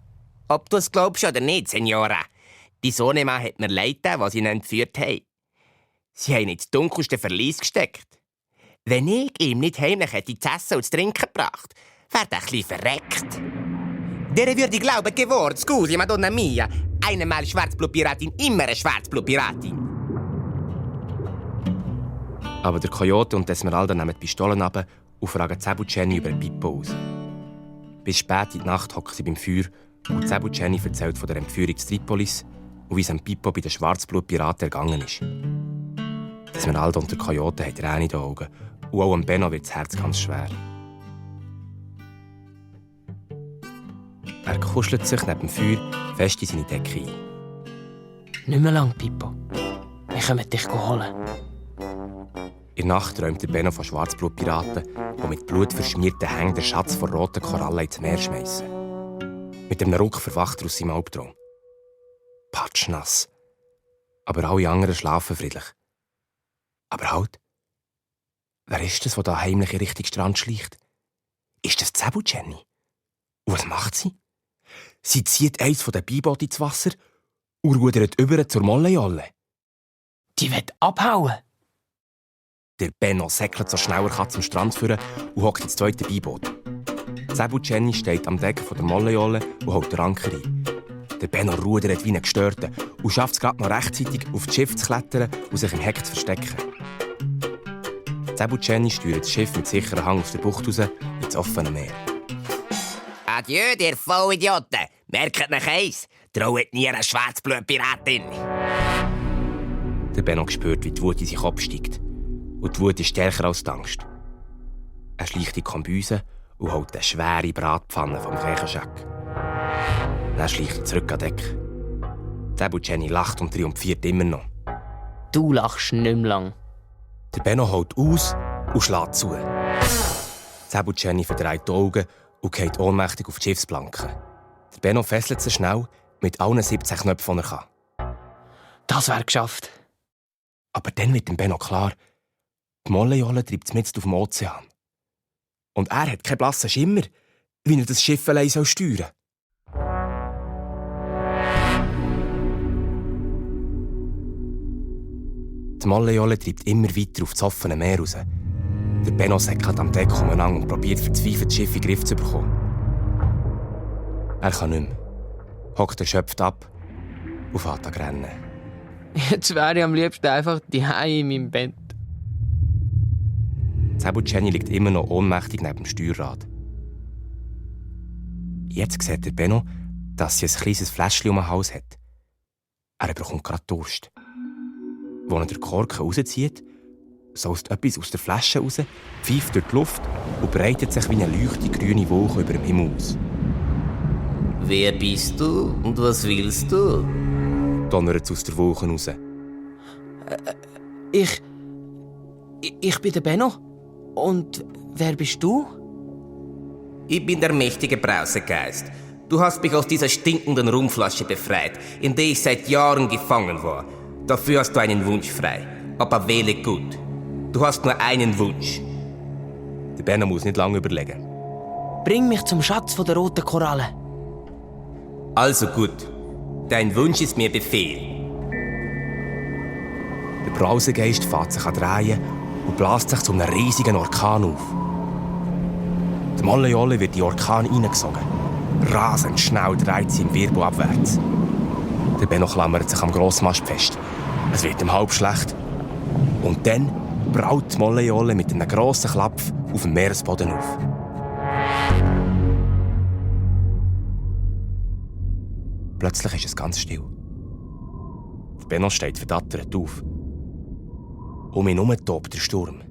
ob du es glaubst oder nicht, Signora. Die Sohnemann hat mir leid getan, was sie ihn entführt haben. Sie haben ihn ins dunkelste Verlies gesteckt. Wenn ich ihm nicht heimlich hätte zu essen und zu trinken gebracht, wäre er ein bisschen verreckt. Der würde ich glauben geworden, scusi, Madonna mia. Einmal Schwarzblutpiratin, immer eine Schwarzblutpiratin. Aber der Coyote und Esmeralda nehmen die Pistolen ab und fragen Sabu Jenny über Pippo aus. Bis spät in die Nacht hocken sie beim Feuer und Sabu Jenny erzählt von der Entführung zu Tripolis und wie es am Pippo bei den Schwarzblutpiraten ergangen ist. Esmeralda und der Coyote haben Tränen in den Augen und auch am Benno wird das Herz ganz schwer. Er kuschelt sich neben dem Feuer fest in seine Decke ein. Nicht mehr lang, Pippo. Wir kommen dich holen. In der Nacht träumt der Benno von Schwarzblutpiraten, die mit blutverschmierten Hängen den Schatz von roten Korallen ins Meer schmeißen. Mit einem Ruck verwacht er aus seinem Albtraum. Patschnass. Aber alle anderen schlafen friedlich. Aber halt. Wer ist das, der da heimlich in Richtung Strand schleicht? Ist das Sabu Jenny? Und was macht sie? Sie zieht eins von den Beibooten ins Wasser und rudert über zur Mollejolle. Die will abhauen. Der Benno säckelt so schnell er kann zum Strand führen und hockt ins zweite Beiboot. Sabu Jenny steht am Deck der Mollejolle und holt den Anker ein. Der Benno rudert wie ein Gestörter und schafft es gerade noch rechtzeitig, auf das Schiff zu klettern und sich im Heck zu verstecken. Sabu Jenny steuert das Schiff mit sicherem Hang aus der Bucht raus ins offene Meer. Adieu, ihr Vollidioten. Merkt euch eins, traut nie einer Schwarzblutpiratin. Der Benno spürt, wie die Wut in seinen Kopf steigt. Und die Wut ist stärker als die Angst. Er schleicht in die Kombüse und holt eine schwere Bratpfanne vom Kirchenschack. Dann schleicht er zurück an Deck. Sabu Jenny lacht und triumphiert immer noch. Du lachst nicht mehr lang. Der Benno holt aus und schlägt zu. Sabu Jenny verdreht die Augen und geht ohnmächtig auf die Schiffsplanke. Der Benno fesselt sie schnell mit allen 17 Knöpfen, die er kann. Das wäre geschafft. Aber dann wird dem Benno klar, die Mollejolle treibt mitten auf dem Ozean. Und er hat keinen blassen Schimmer, wie er das Schiff allein steuern soll. Die Mollejolle treibt immer weiter auf das offene Meer raus. Der Benno säckelt am Deck umeinander und probiert verzweifelt das Schiff in den Griff zu bekommen. Er kann nicht mehr. Hockt erschöpft ab und fährt an rennen. Jetzt wäre ich am liebsten einfach daheim in meinem Bett. Sabu Jenny liegt immer noch ohnmächtig neben dem Steuerrad. Jetzt sieht der Benno, dass sie ein kleines Fläschchen um den Hals hat. Er bekommt gerade Durst. Als er den Korken rauszieht, saust etwas aus der Flasche raus, pfeift durch die Luft und breitet sich wie eine leuchte grüne Wolke über dem Himmel aus. Wer bist du und was willst du? Donnert es aus der Wolke raus. Ich bin der Benno. Und wer bist du? Ich bin der mächtige Brausegeist. Du hast mich aus dieser stinkenden Rumflasche befreit, in der ich seit Jahren gefangen war. Dafür hast du einen Wunsch frei. Aber wähle gut. Du hast nur einen Wunsch. Der Benno muss nicht lange überlegen. Bring mich zum Schatz von der roten Koralle. Also gut. Dein Wunsch ist mir Befehl. Der Brausegeist fährt sich an drehen und bläst sich zu einem riesigen Orkan auf. Die Molle Jolle wird in den Orkan reingesogen. Rasend schnell dreht sie im Wirbel abwärts. Der Benno klammert sich am Grossmast fest. Es wird ihm halb schlecht. Und dann braut die Molle Jolle mit einem grossen Klapf auf dem Meeresboden auf. Plötzlich ist es ganz still. Der Benno steht verdattert auf. Um ihn herum tobt der Sturm.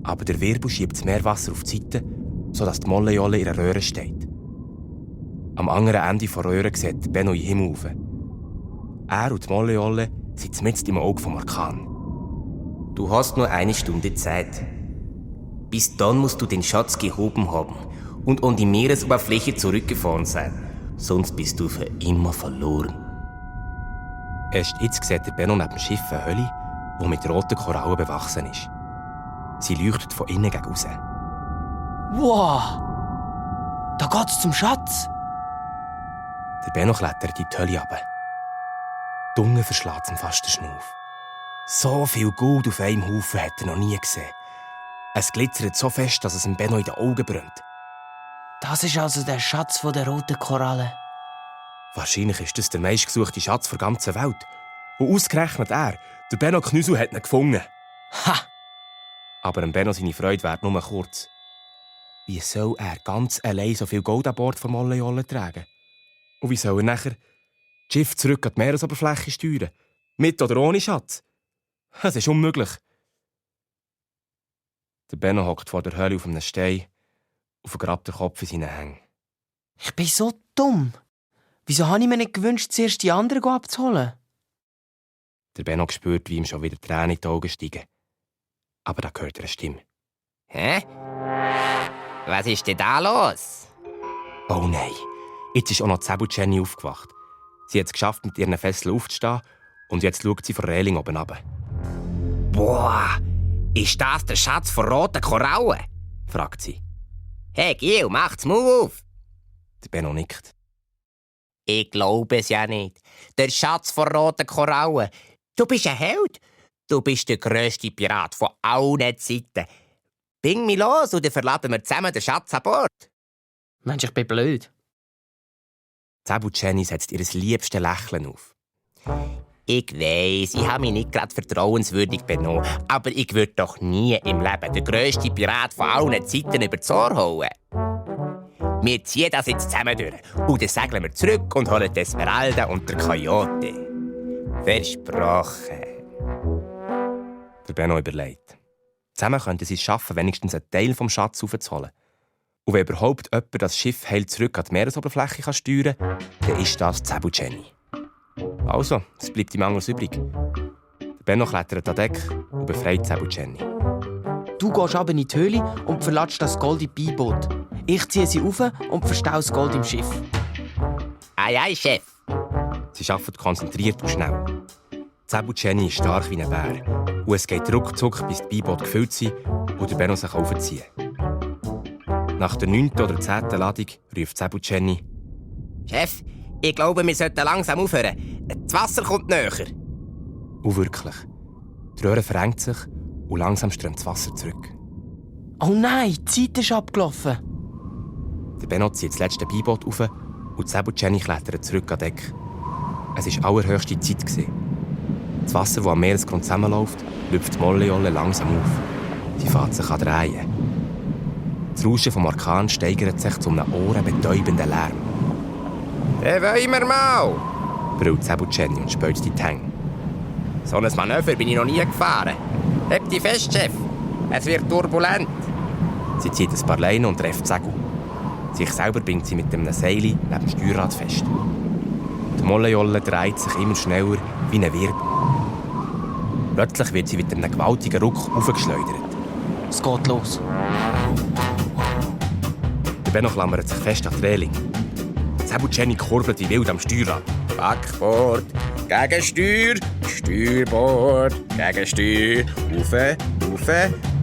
Aber der Wirbel schiebt das Meerwasser auf die Seite, sodass die Molle Jolle in einer Röhre steht. Am anderen Ende der Röhre sieht Benno in den Himmel rauf. Er und die Molle Jolle sind mitten im Auge vom Orkan. Du hast nur 1 Stunde Zeit. Bis dann musst du den Schatz gehoben haben und an die Meeresoberfläche zurückgefahren sein. Sonst bist du für immer verloren. Erst jetzt sieht der Benno neben dem Schiff eine Höhle, die mit roten Korallen bewachsen ist. Sie leuchtet von innen gegen raus. Wow! Da geht's zum Schatz! Der Benno klettert in die Höhle runter. Die Zunge verschlägt ihm fast den Schnauf. So viel Gold auf einem Haufen hat er noch nie gesehen. Es glitzert so fest, dass es dem Benno in den Augen brennt. Das ist also der Schatz von der roten Koralle. Wahrscheinlich ist das der meistgesuchte Schatz der ganzen Welt. Und ausgerechnet er, der Benno Knüssel, hat ihn gefunden. Ha! Aber dem Benno seine Freude währt nur kurz. Wie soll er ganz allein so viel Gold an Bord von Molle Jolle tragen? Und wie soll er nachher das Schiff zurück an die Meeresoberfläche steuern? Mit oder ohne Schatz? Das ist unmöglich. Der Benno hockt vor der Höhle auf einem Stein und vergrabt den Kopf in seinen Hängen. Ich bin so dumm. Wieso habe ich mir nicht gewünscht, zuerst die anderen abzuholen? Der Benno spürt, wie ihm schon wieder Tränen in die Augen steigen. Aber da hört er eine Stimme. Hä? Was ist denn da los? Oh nein, jetzt ist auch noch Zebu Jenny aufgewacht. Sie hat es geschafft, mit ihren Fesseln aufzustehen und jetzt schaut sie von der Reling oben runter. Boah, ist das der Schatz von roten Korallen? Fragt sie. Hey Gil, macht's Maul auf! Der Benno nickt. Ich glaube es ja nicht. Der Schatz von roten Korallen. Du bist ein Held. Du bist der grösste Pirat von allen Zeiten. Bring mich los und dann verladen wir zusammen den Schatz an Bord. Mensch, ich bin blöd. Zebu Jenny setzt ihr liebstes Lächeln auf. Ich weiss, ich habe mich nicht gerade vertrauenswürdig benommen, aber ich würde doch nie im Leben den grössten Pirat von allen Zeiten über die Ohr hauen. Wir ziehen das jetzt zusammen durch und dann segeln wir zurück und holen die Esmeralda und den Coyote. Versprochen. Der Benno überlegt. Zusammen könnten sie es schaffen, wenigstens einen Teil vom Schatz aufzuholen. Und wenn überhaupt jemand das Schiff heil zurück an die Meeresoberfläche steuern kann, dann ist das Zebu Jenny. Also, es bleibt ihm anders übrig. Der Benno klettert an Deck und befreit Zebu Jenny. Du gehst runter in die Höhle und verlässt das Gold in die Beiboot. Ich ziehe sie rauf und verstaue das Gold im Schiff. Ei, Chef. Sie arbeiten konzentriert und schnell. Zebu Jenny ist stark wie ein Bär. Und es geht ruckzuck, bis die Beiboot gefüllt sind und der Benno sich aufziehen. Nach der 9. oder 10. Ladung ruft Zebu Jenny. Chef, ich glaube, wir sollten langsam aufhören. Das Wasser kommt näher. Und wirklich. Die Röhre verengt sich und langsam strömt das Wasser zurück. Oh nein, die Zeit ist abgelaufen. Der Benno zieht das letzte Beiboot auf und Zebu Jenny klettert zurück an Deck. Es war allerhöchste Zeit. Das Wasser, das am Meeresgrund zusammenläuft, lüpft die Molle Jolle langsam auf. Sie fährt sich an drehen. Das Rauschen vom Orkan steigert sich zu einem ohrenbetäubenden Lärm. Den wollen wir mal! Brüllt Zebu Jenny und spült die Hänge. So ein Manöver bin ich noch nie gefahren. Halt dich fest, Chef. Es wird turbulent. Sie zieht ein paar Leinen und trifft Segel. Sich selber bindet sie mit einem Seil neben dem Steuerrad fest. Die Mollejolle dreht sich immer schneller wie ein Wirbel. Plötzlich wird sie mit einem gewaltigen Ruck aufgeschleudert. Es geht los. Der Benno klammert sich fest an die Reling. Zebu Jenny kurbelt wie wild am Steuerrad. Backbord, Gegensteuer, Steuerbord, Gegensteuer, rauf,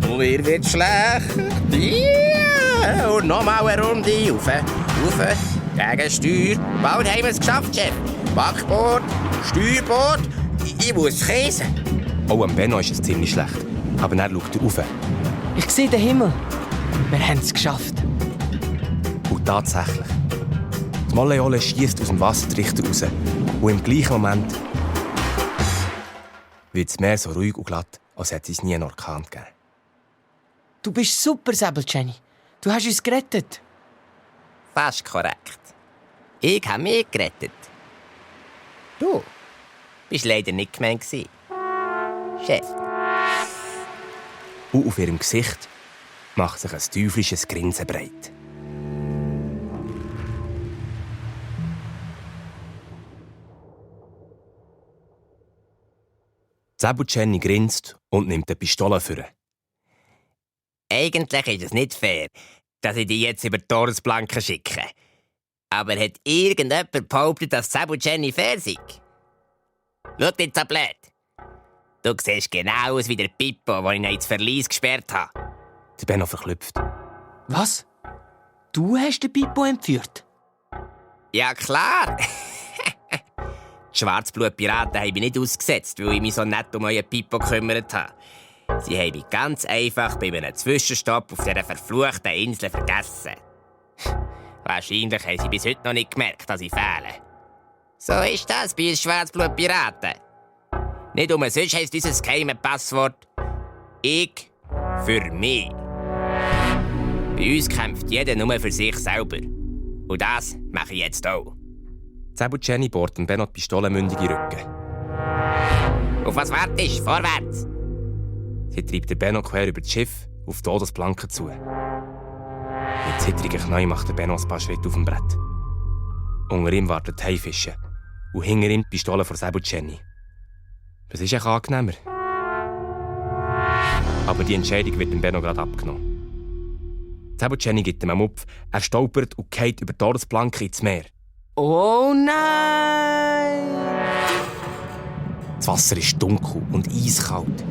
und mir wird schlecht. Yeah. Und nochmal eine Runde, rauf, Gegensteuer. Bald haben wir es geschafft, Chef. Backbord, Steuerbord, ich muss käsen. Auch am Benno ist es ziemlich schlecht. Aber dann schaut er rauf. Ich sehe den Himmel. Wir haben es geschafft. Und tatsächlich. Die Molle-Jolle schiesst aus dem Wassertrichter raus. Und im gleichen Moment wird das Meer so ruhig und glatt, als hätte es nie einen Orkan gegeben. Du bist super, Säbel, Jenny. Du hast uns gerettet. Fast korrekt. Ich habe mich gerettet. Du bist leider nicht gemeint gewesen. Chef. Und auf ihrem Gesicht macht sich ein teuflisches Grinsen breit. Säbel Jenny grinst und nimmt eine Pistole vor. Eigentlich ist es nicht fair, dass ich dich jetzt über die Todesplanke schicke. Aber hat irgendjemand behauptet, dass Säbel Jenny fair sei? Schau nicht so blöd. Du siehst genau aus wie der Pippo, den ich noch ins Verlies gesperrt habe. Der Benno verklüpft. Was? Du hast den Pippo entführt? Ja, klar. Die Schwarzblutpiraten haben mich nicht ausgesetzt, weil ich mich so nett um euren Pippo gekümmert habe. Sie haben mich ganz einfach bei einem Zwischenstopp auf dieser verfluchten Insel vergessen. Wahrscheinlich haben sie bis heute noch nicht gemerkt, dass ich fehle. So ist das bei uns Schwarzblutpiraten. Nicht umsonst heisst unser geheimes Passwort «Ich für mich». Bei uns kämpft jeder nur für sich selber. Und das mache ich jetzt auch. Säbel Jenny bohrt dem Benno die Pistolenmündung in den Rücken. Auf was wartest du? Vorwärts! Sie treibt den Benno quer über das Schiff auf die Todesplanke zu. Mit zittrigen Knien macht der Benno ein paar Schritte auf dem Brett. Unter ihm warten die Haifische und hinter ihm die Pistole von Säbel Jenny. Das ist echt angenehmer. Aber die Entscheidung wird dem Benno gerade abgenommen. Säbel Jenny gibt ihm einen Mupf, er stolpert und fällt über die Todesplanke ins Meer. Oh nein! Das Wasser ist dunkel und eiskalt.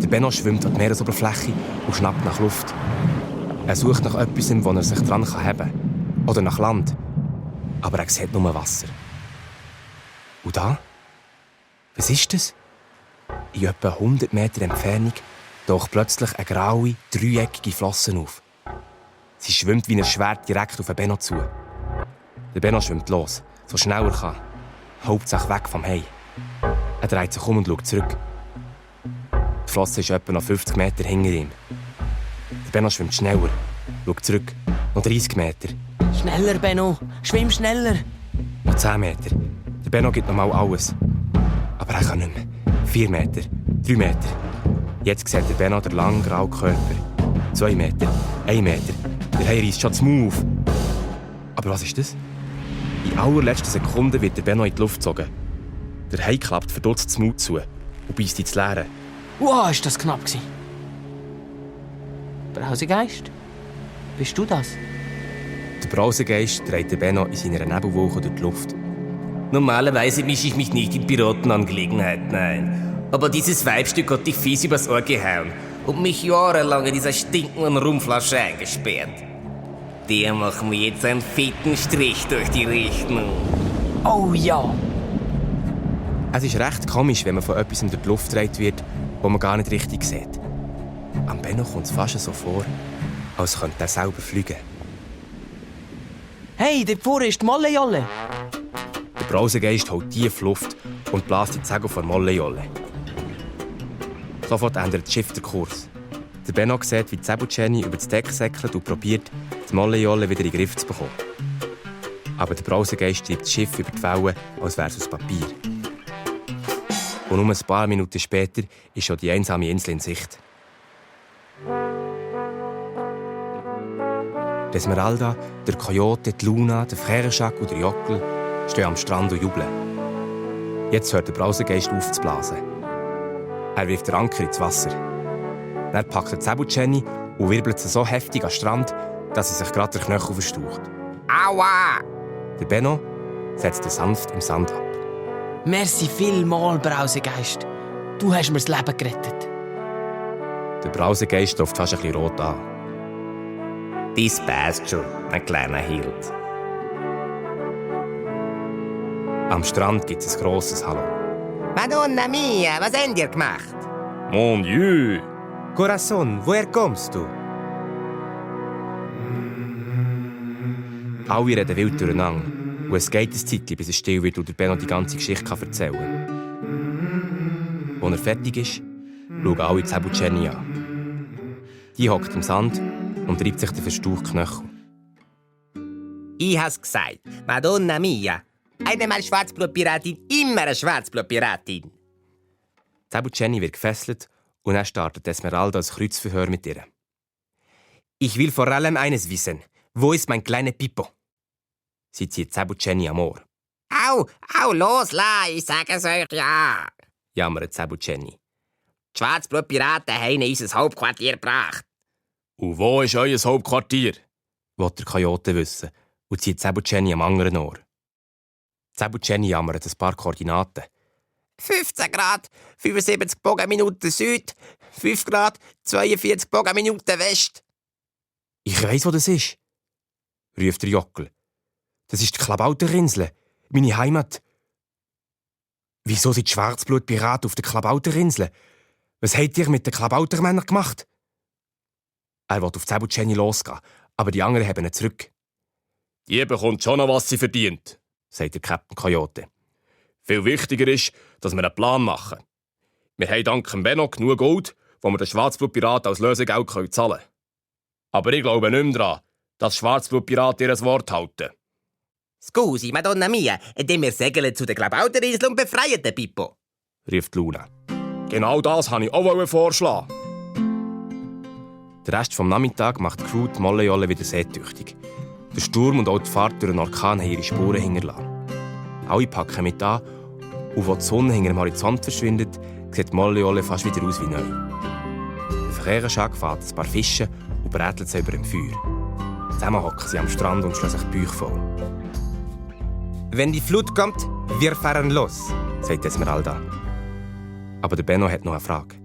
Der Benno schwimmt an die Meeresoberfläche und schnappt nach Luft. Er sucht nach etwas, wo er sich dran heben kann. Oder nach Land. Aber er sieht nur Wasser. Und da? Was ist das? In etwa 100 Meter Entfernung taucht plötzlich eine graue, dreieckige Flosse auf. Sie schwimmt wie ein Schwert direkt auf den Benno zu. Der Benno schwimmt los, so schnell er kann. Hauptsache weg vom Hai. Er dreht sich um und schaut zurück. Die Flosse ist etwa noch 50 Meter hinter ihm. Der Benno schwimmt schneller, schaut zurück. Noch 30 Meter. Schneller, Benno! Schwimm schneller! Noch 10 Meter. Der Benno gibt nochmal alles. Aber er kann nicht mehr. 4 Meter. 3 Meter. Jetzt sieht der Benno den langen, grauen Körper. 2 Meter. 1 Meter. Der Hai reisst schon das Maul auf. Aber was ist das? In allerletzter Sekunde wird der Benno in die Luft gezogen. Der Hai klappt verdutzt das Maul zu und beißt ins Leere. Wow, ist das knapp gewesen. Brausegeist? Bist du das? Der Brausegeist dreht den Benno in seiner Nebelwolke durch die Luft. Normalerweise mische ich mich nicht in Piratenangelegenheiten ein. Aber dieses Weibstück hat dich fies übers Ohr gehauen und mich jahrelang in dieser stinkenden Rumflasche eingesperrt. Der macht mir jetzt einen fetten Strich durch die Rechnung. Oh ja! Es ist recht komisch, wenn man von etwas in die Luft gedreht wird, wo man gar nicht richtig sieht. Am Benno kommt es fast so vor, als könnte er selber fliegen. Hey, dort vorne ist die Molle-Jolle! Der Brausegeist holt tief Luft und bläst die Segel von Molle-Jolle. Sofort ändert das Schiff den Kurs. Der Benno sieht, wie die Säbel Jenny über das Deck säckelt und probiert, die Molle-Jolle wieder in den Griff zu bekommen. Aber der Brausegeist treibt das Schiff über die Wellen, als wäre es aus Papier. Und nur ein paar Minuten später ist schon die einsame Insel in Sicht. Die Esmeralda, der Coyote, die Luna, der Fährenschak und der Jockel stehen am Strand und jubeln. Jetzt hört der Brausegeist auf zu blasen. Er wirft den Anker ins Wasser. Dann packt er die Säbel Jenny und wirbelt sie so heftig an den Strand, dass sie sich gerade den Knöchel verstaucht. Aua! Der Benno setzt ihn sanft im Sand ab. Merci vielmal, Brausegeist. Du hast mir das Leben gerettet. Der Brausegeist läuft fast ein bisschen rot an. Dies passt schon, mein kleiner Hild. Am Strand gibt es ein grosses Hallo. Madonna mia, was habt ihr gemacht? Mon Dieu! Corazon, woher kommst du? Alle reden wild durcheinander. Und es geht ein Zeitchen, bis es still wird und der Benno die ganze Geschichte erzählen kann. Als er fertig ist, schauen alle Zebu Jenny an. Die hockt im Sand und reibt sich den verstauchten Knöchel. Ich hab's gesagt. Madonna mia. Einmal Schwarzblutpiratin, immer eine Schwarzblutpiratin. Zebu Jenny wird gefesselt und dann startet Esmeralda das Kreuzverhör mit ihr. Ich will vor allem eines wissen. Wo ist mein kleiner Pippo? Sie zieht Zebu Jenny am Ohr. Au, loslass, ich sage es euch ja. Jammert Zebu Jenny. Die Schwarzblutpiraten haben in unser Hauptquartier gebracht. Und wo ist euer Hauptquartier? Will der Coyote wissen und zieht Zebu Jenny am anderen Ohr. Zebu Jenny jammert ein paar Koordinaten. 15 Grad, 75 Bogenminuten Süd, 5 Grad, 42 Bogenminuten West. Ich weiss, wo das ist, ruft der Jockel. Das ist die Klabauterinsel, meine Heimat. Wieso sind die Schwarzblutpiraten auf der Klabauterinsel? Was habt ihr mit den Klabautermännern gemacht? Er will auf Zebu Jenny losgehen, aber die anderen haben ihn zurück. Die bekommt schon noch, was sie verdient, sagt der Captain Coyote. Viel wichtiger ist, dass wir einen Plan machen. Wir haben dank dem Benno genug Gold, wo wir den Schwarzblutpiraten als Lösegeld zahlen können. Aber ich glaube nicht mehr daran, dass Schwarzblutpiraten ihr Wort halten. Scusi, Madonna mia, denn wir segeln zu der Klabauterinsel und befreien den Pippo, ruft Luna. Genau das wollte ich auch vorschlagen. Den Rest des Nachmittags macht die Crew die Mollejolle wieder seetüchtig. Der Sturm und auch die Fahrt durch den Orkan haben ihre Spuren hinterlassen. Alle packen mit an und als die Sonne hinter dem Horizont verschwindet, sieht die Mollejolle fast wieder aus wie neu. Der Verkehrsschack fährt ein paar Fische und brätelt sie über dem Feuer. Zusammen hocken sie am Strand und schlagen sich die Bäuche voll. Wenn die Flut kommt, wir fahren los, sagt Esmeralda. Aber der Benno hat noch eine Frage.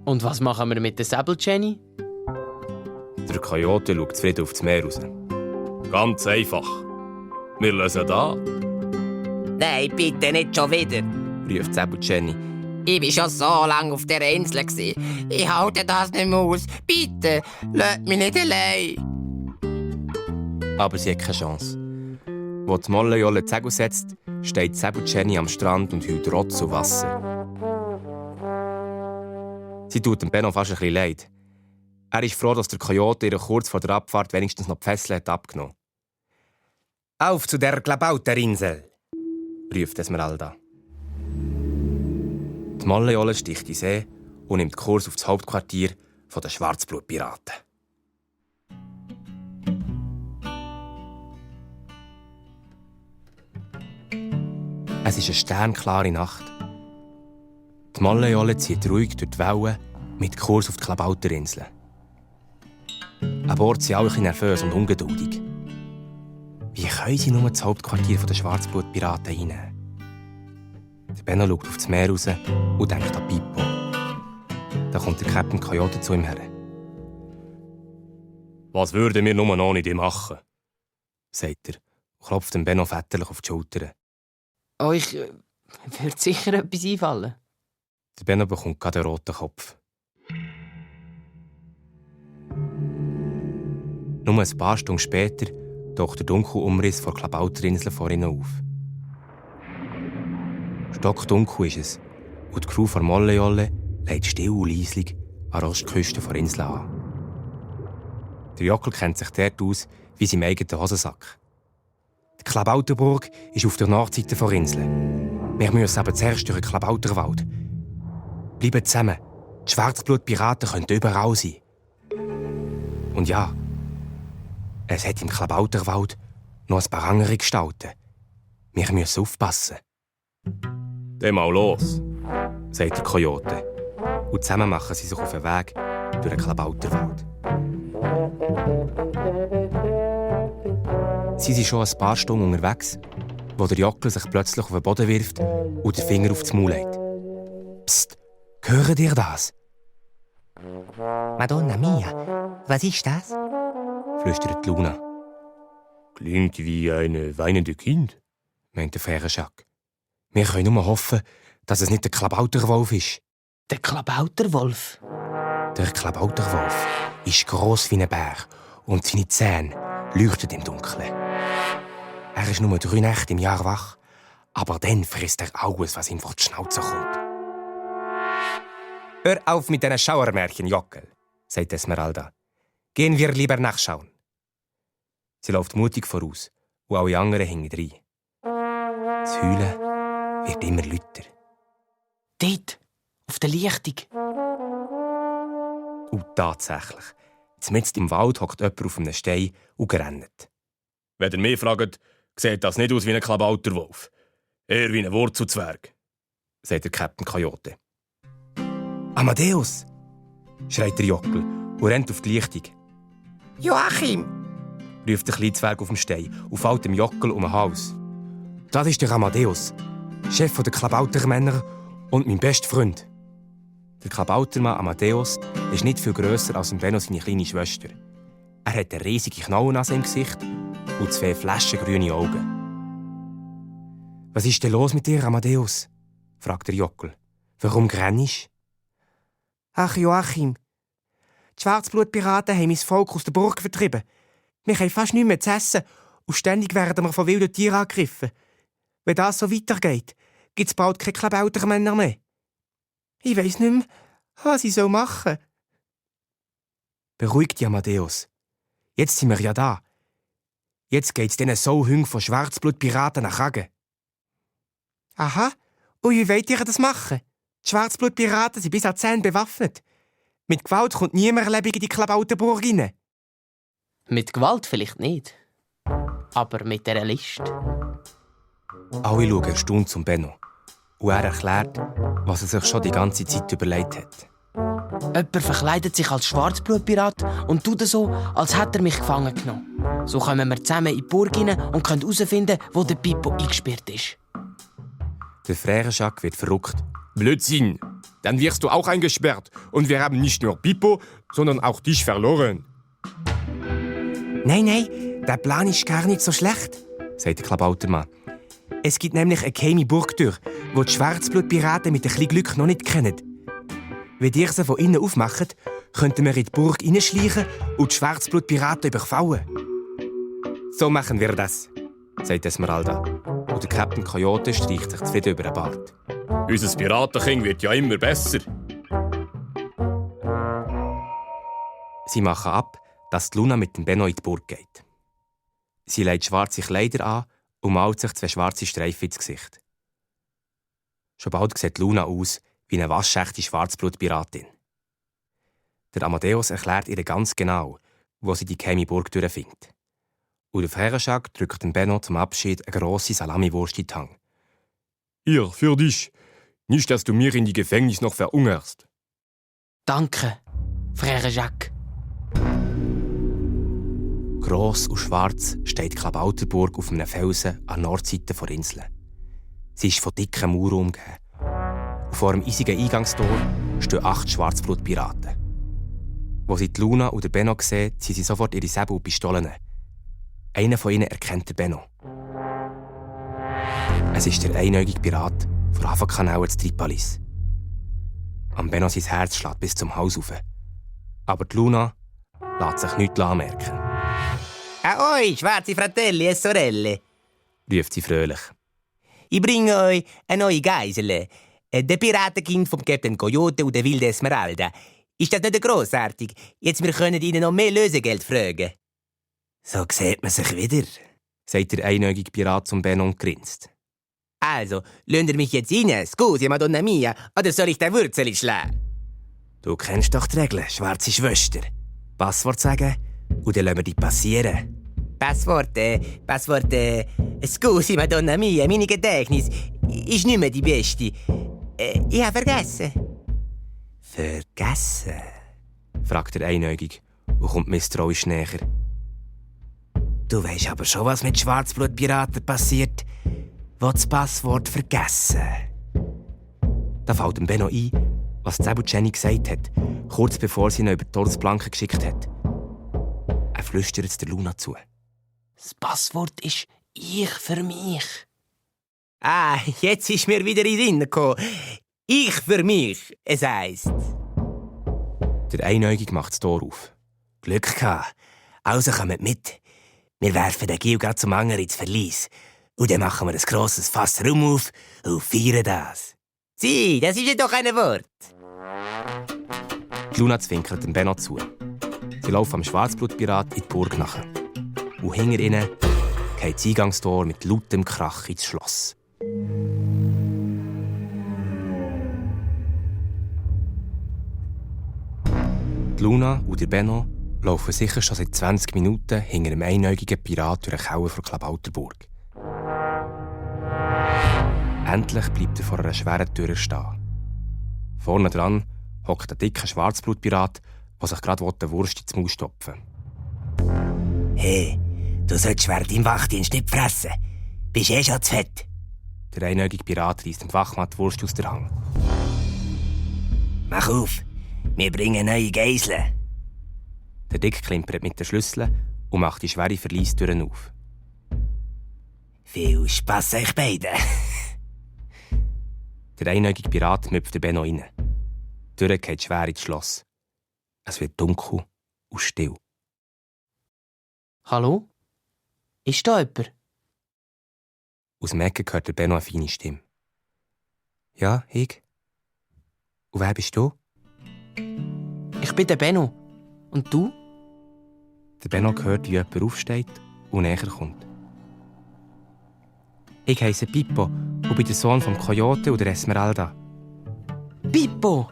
Und was machen wir mit der Säbel, Jenny? Der Coyote schaut zufrieden auf das Meer raus. Ganz einfach. Wir lösen da. Nein, bitte nicht schon wieder, ruft Zebu Jenny. Ich war schon so lange auf dieser Insel. Ich halte das nicht mehr aus. Bitte, lasst mich nicht allein. Aber sie hat keine Chance. Wo die Mollejolle die Segel setzt, steht Zebu Jenny am Strand und heult Rotz und Wasser. Sie tut dem Benno fast ein bisschen leid. Er ist froh, dass der Coyote ihr kurz vor der Abfahrt wenigstens noch die Fesseln hat abgenommen. Auf zu der Klabauterinsel, ruft Esmeralda. Die Mollejolle sticht in die See und nimmt Kurs auf das Hauptquartier der Schwarzblutpiraten. Es ist eine sternklare Nacht. Die Mollejolle zieht ruhig durch die Wellen mit Kurs auf die Klabauterinsel. An Bord sind alle ein bisschen nervös und ungeduldig. Wie können sie nur das Hauptquartier der Schwarzblutpiraten einnehmen? Der Benno schaut auf das Meer raus und denkt an Pippo. Da kommt der Captain Coyote zu ihm her. Was würden wir nur noch nicht machen? Sagt er und klopft dem Benno väterlich auf die Schulter. Euch wird sicher etwas einfallen. Der Benno bekommt gerade einen roten Kopf. Nur ein paar Stunden später taucht der dunkle Umriss vor der Klabauterinsel vor ihnen auf. Stockdunkel ist es und die Crew von Mollejolle legt still und leislich an der Ostküste der Insel an. Der Jockel kennt sich dort aus wie sein eigener Hosensack. Die Klabauterburg ist auf der Nordseite der Insel. Wir müssen aber zuerst durch den Klabauterwald. Bleiben zusammen. Die Schwarzblutpiraten können überall sein. Und ja, es hat im Klabauterwald noch ein paar andere Gestalten. Wir müssen aufpassen. Dann mal los, sagt der Coyote. Und zusammen machen sie sich auf den Weg durch den Klabauterwald. Sie sind schon ein paar Stunden unterwegs, wo der Jockel sich plötzlich auf den Boden wirft und den Finger auf das Maul legt. Psst, hört ihr das? Madonna mia, was ist das? Flüstert Luna. Klingt wie ein weinendes Kind, meint der Fährenschak. Wir können nur hoffen, dass es nicht der Klabauterwolf ist. Der Klabauterwolf? Der Klabauterwolf ist gross wie ein Bär und seine Zähne leuchten im Dunkeln. Er ist nur 3 Nächte im Jahr wach, aber dann frisst er alles, was ihm vor die Schnauze kommt. Hör auf mit deinen Schauermärchen, Jockel, sagt Esmeralda. Gehen wir lieber nachschauen. Sie läuft mutig voraus und alle anderen hängen rein. Das Heulen wird immer lauter. Dort, auf der Lichtung. Und tatsächlich, mitten im Wald hockt jemand auf einem Stein und rennt. Wenn ihr mich fragt, sieht das nicht aus wie ein Klabauterwolf. Eher wie ein Wurzelzwerg, sagt der Captain Coyote. «Amadeus!» schreit der Jockel und rennt auf die Lichtung. Joachim! Ruft der kleine Zwerg auf dem Stein und fällt dem Jockel um den Hals. «Das ist der Amadeus, Chef der Klabautermänner und mein bester Freund.» Der Klabautermann Amadeus ist nicht viel grösser als Benno seine kleine Schwester. Er hat eine riesige Knallnase im Gesicht und 2 flaschengrüne Augen. «Was ist denn los mit dir, Amadeus?» fragt der Jockel. «Warum grennst?» «Ach, Joachim, die Schwarzblutpiraten haben mein Volk aus der Burg vertrieben. Wir haben fast nichts mehr zu essen und ständig werden wir von wilden Tieren angegriffen. Wenn das so weitergeht, gibt es bald keine Klabautermänner mehr. Ich weiss nicht mehr, was ich machen soll.» «Beruhig dich, Amadeus. Jetzt sind wir ja da. Jetzt geht's diesen Sauhüngen von Schwarzblutpiraten nach Hagen.» «Aha, und wie wollt ihr das machen? Die Schwarzblutpiraten sind bis an die Zähne bewaffnet. Mit Gewalt kommt niemand lebendig in die Klabauterburg rein.» Mit Gewalt vielleicht nicht. Aber mit dieser List. Alle schauen erstaunt zum Benno. Und er erklärt, was er sich schon die ganze Zeit überlegt hat. Jemand verkleidet sich als Schwarzblutpirat und tut so, als hätte er mich gefangen genommen. So kommen wir zusammen in die Burg rein und können herausfinden, wo der Pippo eingesperrt ist. Der Frère Jacques wird verrückt. Blödsinn! Dann wirst du auch eingesperrt. Und wir haben nicht nur Pippo, sondern auch dich verloren. Nein, der Plan ist gar nicht so schlecht, sagt der Klabautermann. Es gibt nämlich eine geheime Burgtür, die die Schwarzblutpiraten mit ein bisschen Glück noch nicht kennen. Wenn ihr sie von innen aufmacht, könnten wir in die Burg hineinschleichen und die Schwarzblutpiraten überfallen. So machen wir das, sagt Esmeralda. Und der Captain Coyote streicht sich zufrieden über den Bart. Unser Piratenking wird ja immer besser. Sie machen ab, dass die Luna mit dem Benno in die Burg geht. Sie legt schwarze Kleider an und malt sich 2 schwarze Streifen ins Gesicht. Schon bald sieht Luna aus wie eine waschechte Schwarzblutpiratin. Der Amadeus erklärt ihr ganz genau, wo sie die geheime Burgtür findet. Und der Frère Jacques drückt dem Benno zum Abschied eine grosse Salamiwurst in die Hand. Hier, für dich. Nicht, dass du mir in die Gefängnis noch verungerst. Danke, Frère Jacques. Gross und schwarz steht die Klabauterburg auf einem Felsen an der Nordseite der Insel. Sie ist von dicken Mauern umgeben. Und vor dem eisigen Eingangstor stehen 8 Schwarzblutpiraten. Als sie die Luna und den Benno sehen, ziehen sie sofort ihre Säbel und Pistolen. Einer von ihnen erkennt den Benno. Es ist der einäugige Pirat von Hafenkanal zu Tripolis. Am Benno sein Herz schlägt bis zum Hals rauf. Aber die Luna lässt sich nichts anmerken. Ahoi, schwarze Fratelli e Sorelle, ruft sie fröhlich. ich bringe euch eine neue Geisel. Der Piratenkind vom Captain Coyote und der wilde Esmeralda. Ist das nicht grossartig? Jetzt wir können ihnen noch mehr Lösegeld fragen. So sieht man sich wieder, sagt der einäugige Pirat zum Benno und grinst. Also, lasst ihr mich jetzt rein? Scusi, Madonna mia, oder soll ich den Wurzel schlagen? Du kennst doch die Regeln, schwarze Schwester. Passwort sagen und dann lassen wir dich passieren. Passwort, scusi, Madonna mia, meine Gedächtnis ist nicht mehr die beste. Ich habe vergessen. Vergessen? fragt der Einäugig und kommt misstrauisch näher. Du weisst aber schon, was mit Schwarzblutpiraten passiert, die das Passwort vergessen. Da fällt dem Benno ein, was Zebu Jenny gesagt hat, kurz bevor sie ihn über die Todesplanke geschickt hat. Er flüstert es der Luna zu. Das Passwort ist «Ich für mich». Ah, jetzt ist mir wieder in den Sinn gekommen. Ich für mich, es heisst. Der Einäugige macht das Tor auf. Glück gehabt. Also kommt mit. Wir werfen den Gil grad zum Anger ins Verlies. Und dann machen wir ein grosses Fass rum auf und feiern das. Sieh, das ist ja doch ein Wort. Die Luna zwinkert dem Benno zu. Sie laufen am Schwarzblutpirat in die Burg nach. Und hinter ihnen geht das Eingangstor mit lautem Krach ins Schloss. Die Luna und der Benno laufen sicher schon seit 20 Minuten hinter einem einäugigen Pirat durch den Keller von Klabauterburg. Endlich bleibt er vor einer schweren Tür stehen. Vorne dran hockt ein dicker Schwarzblutpirat, der sich gerade eine Wurst ins Maul stopfen will. Hey, du solltest während deinem Wachdienst nicht fressen. Bist eh schon zu fett. Der einäugige Pirat reißt dem Wachmann die Wurst aus der Hand. Mach auf, wir bringen neue Geiseln. Der Dick klimpert mit den Schlüsseln und macht die schwere Verliestüren auf. Viel Spass euch beiden. Der einäugige Pirat müpft den Benno rein. Die Tür geht schwer ins Schloss. Es wird dunkel und still. Hallo? Ist da jemand? Aus dem Ecken hört der Benno eine feine Stimme. Ja, ich? Und wer bist du? Ich bin der Benno. Und du? Der Benno hört, wie jemand aufsteht und näher kommt. Ich heisse Pippo und bin der Sohn vom Coyote und der Esmeralda. Pippo!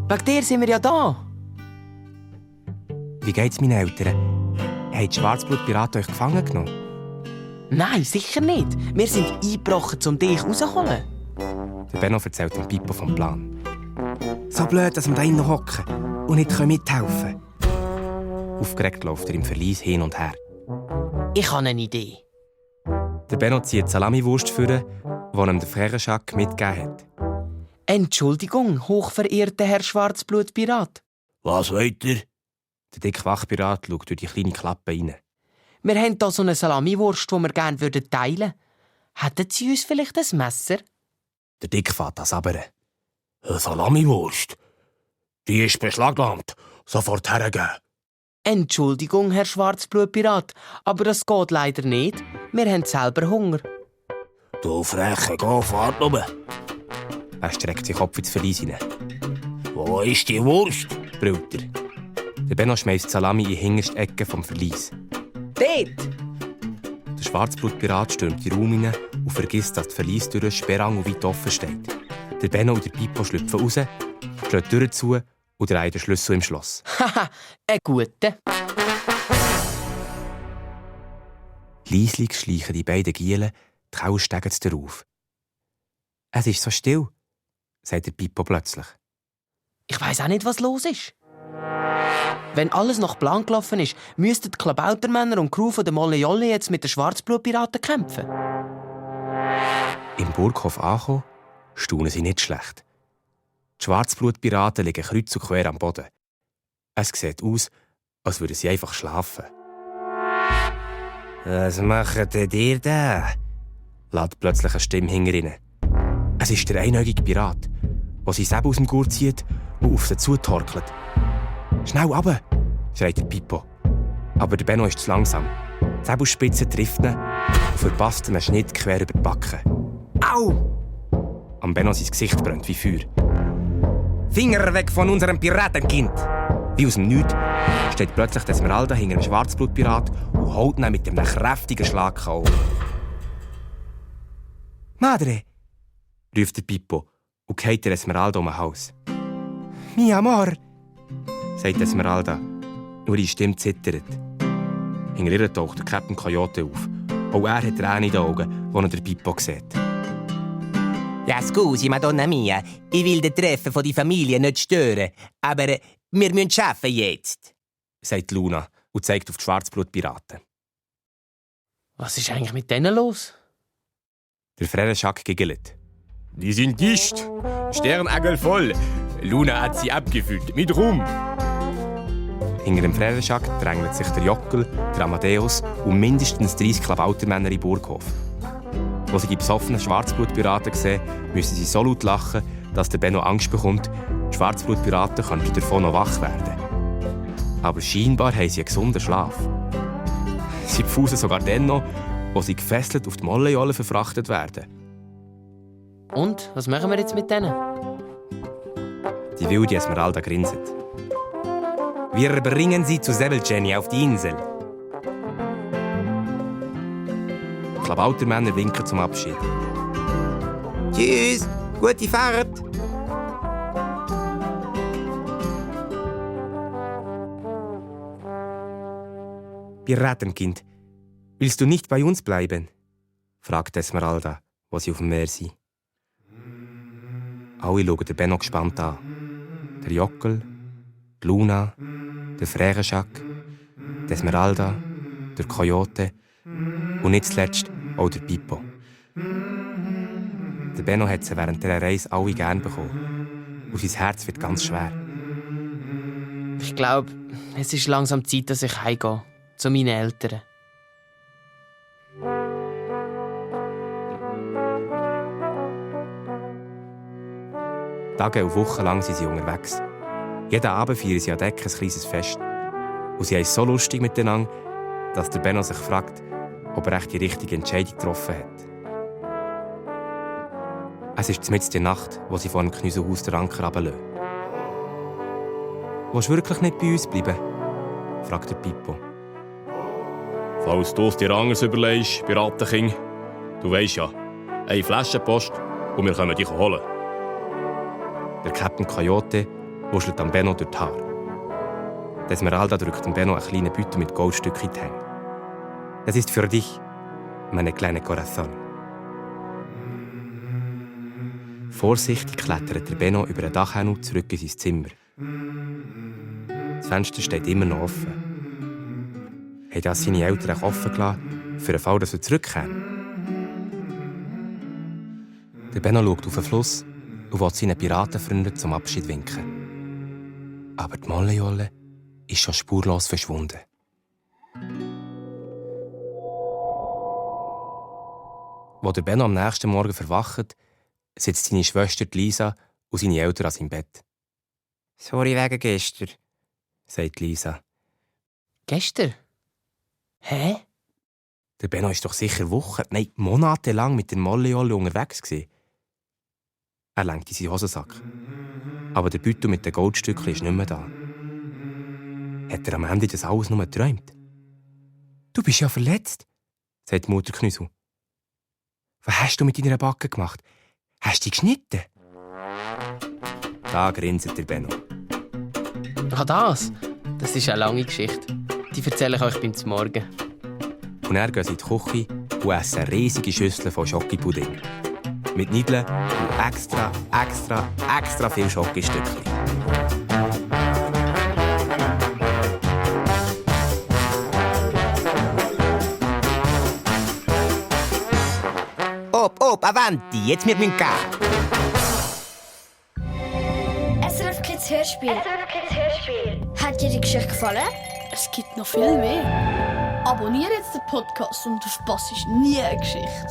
Wegen dir sind wir ja da! Wie geht's meinen Eltern? Haben die Schwarzblutpiraten euch gefangen genommen? Nein, sicher nicht. Wir sind eingebrochen, um dich rauszuholen. Der Benno erzählt dem Pippo vom Plan. So blöd, dass wir da innen hocken und nicht mithelfen können. Aufgeregt läuft er im Verlies hin und her. Ich habe eine Idee. Der Benno zieht die Salamiwurst vor, die ihm der Frère mitgegeben hat. Entschuldigung, hochverehrter Herr Schwarzblutpirat. Was wollt ihr? Der dicke Wachpirat schaut durch die kleine Klappe rein. Wir haben hier so eine Salamiwurst, die wir gerne teilen würden. Hätten Sie uns vielleicht ein Messer? Der Dick fährt das aber. Eine Salamiwurst? Die ist beschlagnahmt. Sofort hergeben. Entschuldigung, Herr Schwarzblutpirat, aber das geht leider nicht. Wir haben selber Hunger. Du Freche, geh, fahrt nur. Er streckt sich Kopf ins Verlies hinein. Wo ist die Wurst? Brüllt er. Der Benno schmeißt die Salami in die hinterste Ecke vom Verlies. Dort! Der Schwarzblutpirat stürmt in den Raum hinein und vergisst, dass die Verliestür Sperrangel weit offen steht. Der Benno und der Pippo schlüpfen raus, schlagen die Tür zu und drehen den Schlüssel im Schloss. Haha, ein guter. Leislich schleichen die beiden Gielen die Kauerstege darauf. «Es ist so still», sagt der Pippo plötzlich. Ich weiss auch nicht, was los ist. Wenn alles nach Plan gelaufen ist, müssten die Klabautermänner und die Crew von der Molle Jolle jetzt mit den Schwarzblutpiraten kämpfen. Im Burghof angekommen, staunen sie nicht schlecht. Die Schwarzblutpiraten liegen kreuz und quer am Boden. Es sieht aus, als würden sie einfach schlafen. Was macht ihr da? Lädt plötzlich eine Stimme hinter ihnen. Es ist der einäugige Pirat, der sein Säbel aus dem Gurt zieht und auf sie zutorkelt. «Schnell runter!» schreit der Pippo. Aber der Benno ist zu langsam. Die Säbelspitze trifft ihn und verpasst einen Schnitt quer über die Backen. Au! Am Benno sein Gesicht brennt wie Feuer. Finger weg von unserem Piratenkind! Wie aus dem Nichts steht plötzlich der Esmeralda hinter einem Schwarzblutpirat und haut ihn mit einem kräftigen Schlag K.O. «Madre!» ruft der Pippo und geht der Esmeralda um den Hals. «Mi amor!» sagt Esmeralda. Nur ihre Stimme zittert. Hinter ihr taucht der Captain Coyote auf. Auch er hat Tränen in den Augen, als er den Pippo sieht. Ja, scusi, Madonna mia. Ich will den Treffen von die Familie nicht stören. Aber wir müssen arbeiten jetzt, sagt Luna und zeigt auf die Schwarzblutpiraten. Was ist eigentlich mit denen los? Der Frère giggelt. Die sind dicht, Sternagel voll. Luna hat sie abgefüllt mit Rum. Hinter dem Frère drängelt sich der Jockel, der Amadeus und mindestens 30 Klabautermänner im Burghof. Als sie die besoffenen Schwarzblutpiraten sehen, müssen sie so laut lachen, dass der Benno Angst bekommt Die Schwarzblutpiraten könnten davon noch wach werden. Aber scheinbar haben sie einen gesunden Schlaf. Sie pfusen sogar dann noch, wo sie gefesselt auf die Mollejolle verfrachtet werden. Und, was machen wir jetzt mit denen? Die wilde Esmeralda grinset. Wir bringen sie zu Sebelceni auf die Insel. Die Klabautermänner winken zum Abschied. Tschüss, gute Fahrt. Piratenkind, willst du nicht bei uns bleiben? Fragt Esmeralda, wo sie auf dem Meer sind. Alle schauen den Benno gespannt an. Der Jockel, die Luna, der Frägenschak, die Esmeralda, der Coyote und nicht zuletzt auch der Pippo. Der Benno hat sie während dieser Reise alle gern bekommen. Und sein Herz wird ganz schwer. Ich glaube, es ist langsam Zeit, dass ich heimgehe. Zu meinen Eltern. Tage und Wochen lang sind sie unterwegs. Jeden Abend feiern sie an Deck ein kleines Fest. Und sie haben es so lustig miteinander, dass der Benno sich fragt, ob er echt die richtige Entscheidung getroffen hat. Es ist mitten in der Nacht, wo sie vor dem Knüselhaus den Anker runterlassen. «Willst du wirklich nicht bei uns bleiben?» fragt der Pippo. Falls du es dir anders überlegst, Piratenking, du weisst ja, eine Flaschenpost und wir können dich holen. Der Captain Coyote wuschelt am Benno durch die Haare. Die Esmeralda drückt dem Benno einen kleinen Beutel mit Goldstücken in die Hände. «Das ist für dich, meine kleine Corazon.» Vorsichtig klettert der Benno über den Dachhähn zurück in sein Zimmer. Das Fenster steht immer noch offen. Haben das seine Eltern auch offen gelassen, für den Fall, dass er zurückkäme? Der Benno schaut auf den Fluss und will seinen Piratenfreunden zum Abschied winken. Aber die Mollejolle ist schon spurlos verschwunden. Als der Benno am nächsten Morgen verwacht, sitzt seine Schwester Lisa und seine Eltern an seinem Bett. Sorry wegen gestern, sagt Lisa. Gestern? Hä? Der Benno war doch sicher Wochen, nein, monatelang mit der Mollejolle unterwegs gewesen. Er lenkt in seinen Hosensack. Aber der Beutel mit den Goldstückchen ist nicht mehr da. Hat er am Ende das alles nur geträumt? «Du bist ja verletzt», sagt die Mutter Knüsel. «Was hast du mit deiner Backe gemacht? Hast du dich geschnitten?» Da grinset der Benno. Ah, das ist eine lange Geschichte. Die erzähle ich euch beim Morgen. Und er geht in die Küche und essen riesige Schüsseln von Schokipudding. Mit Nudeln und extra viel Schokostückchen. Op, avanti, jetzt mit meinem K. SRF Kids Hörspiel. Hat dir die Geschichte gefallen? Es gibt noch viel mehr. Abonniere jetzt den Podcast und du verpasst nie eine Geschichte.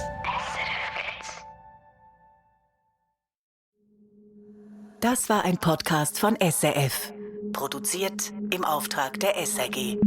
Das war ein Podcast von SRF. Produziert im Auftrag der SRG.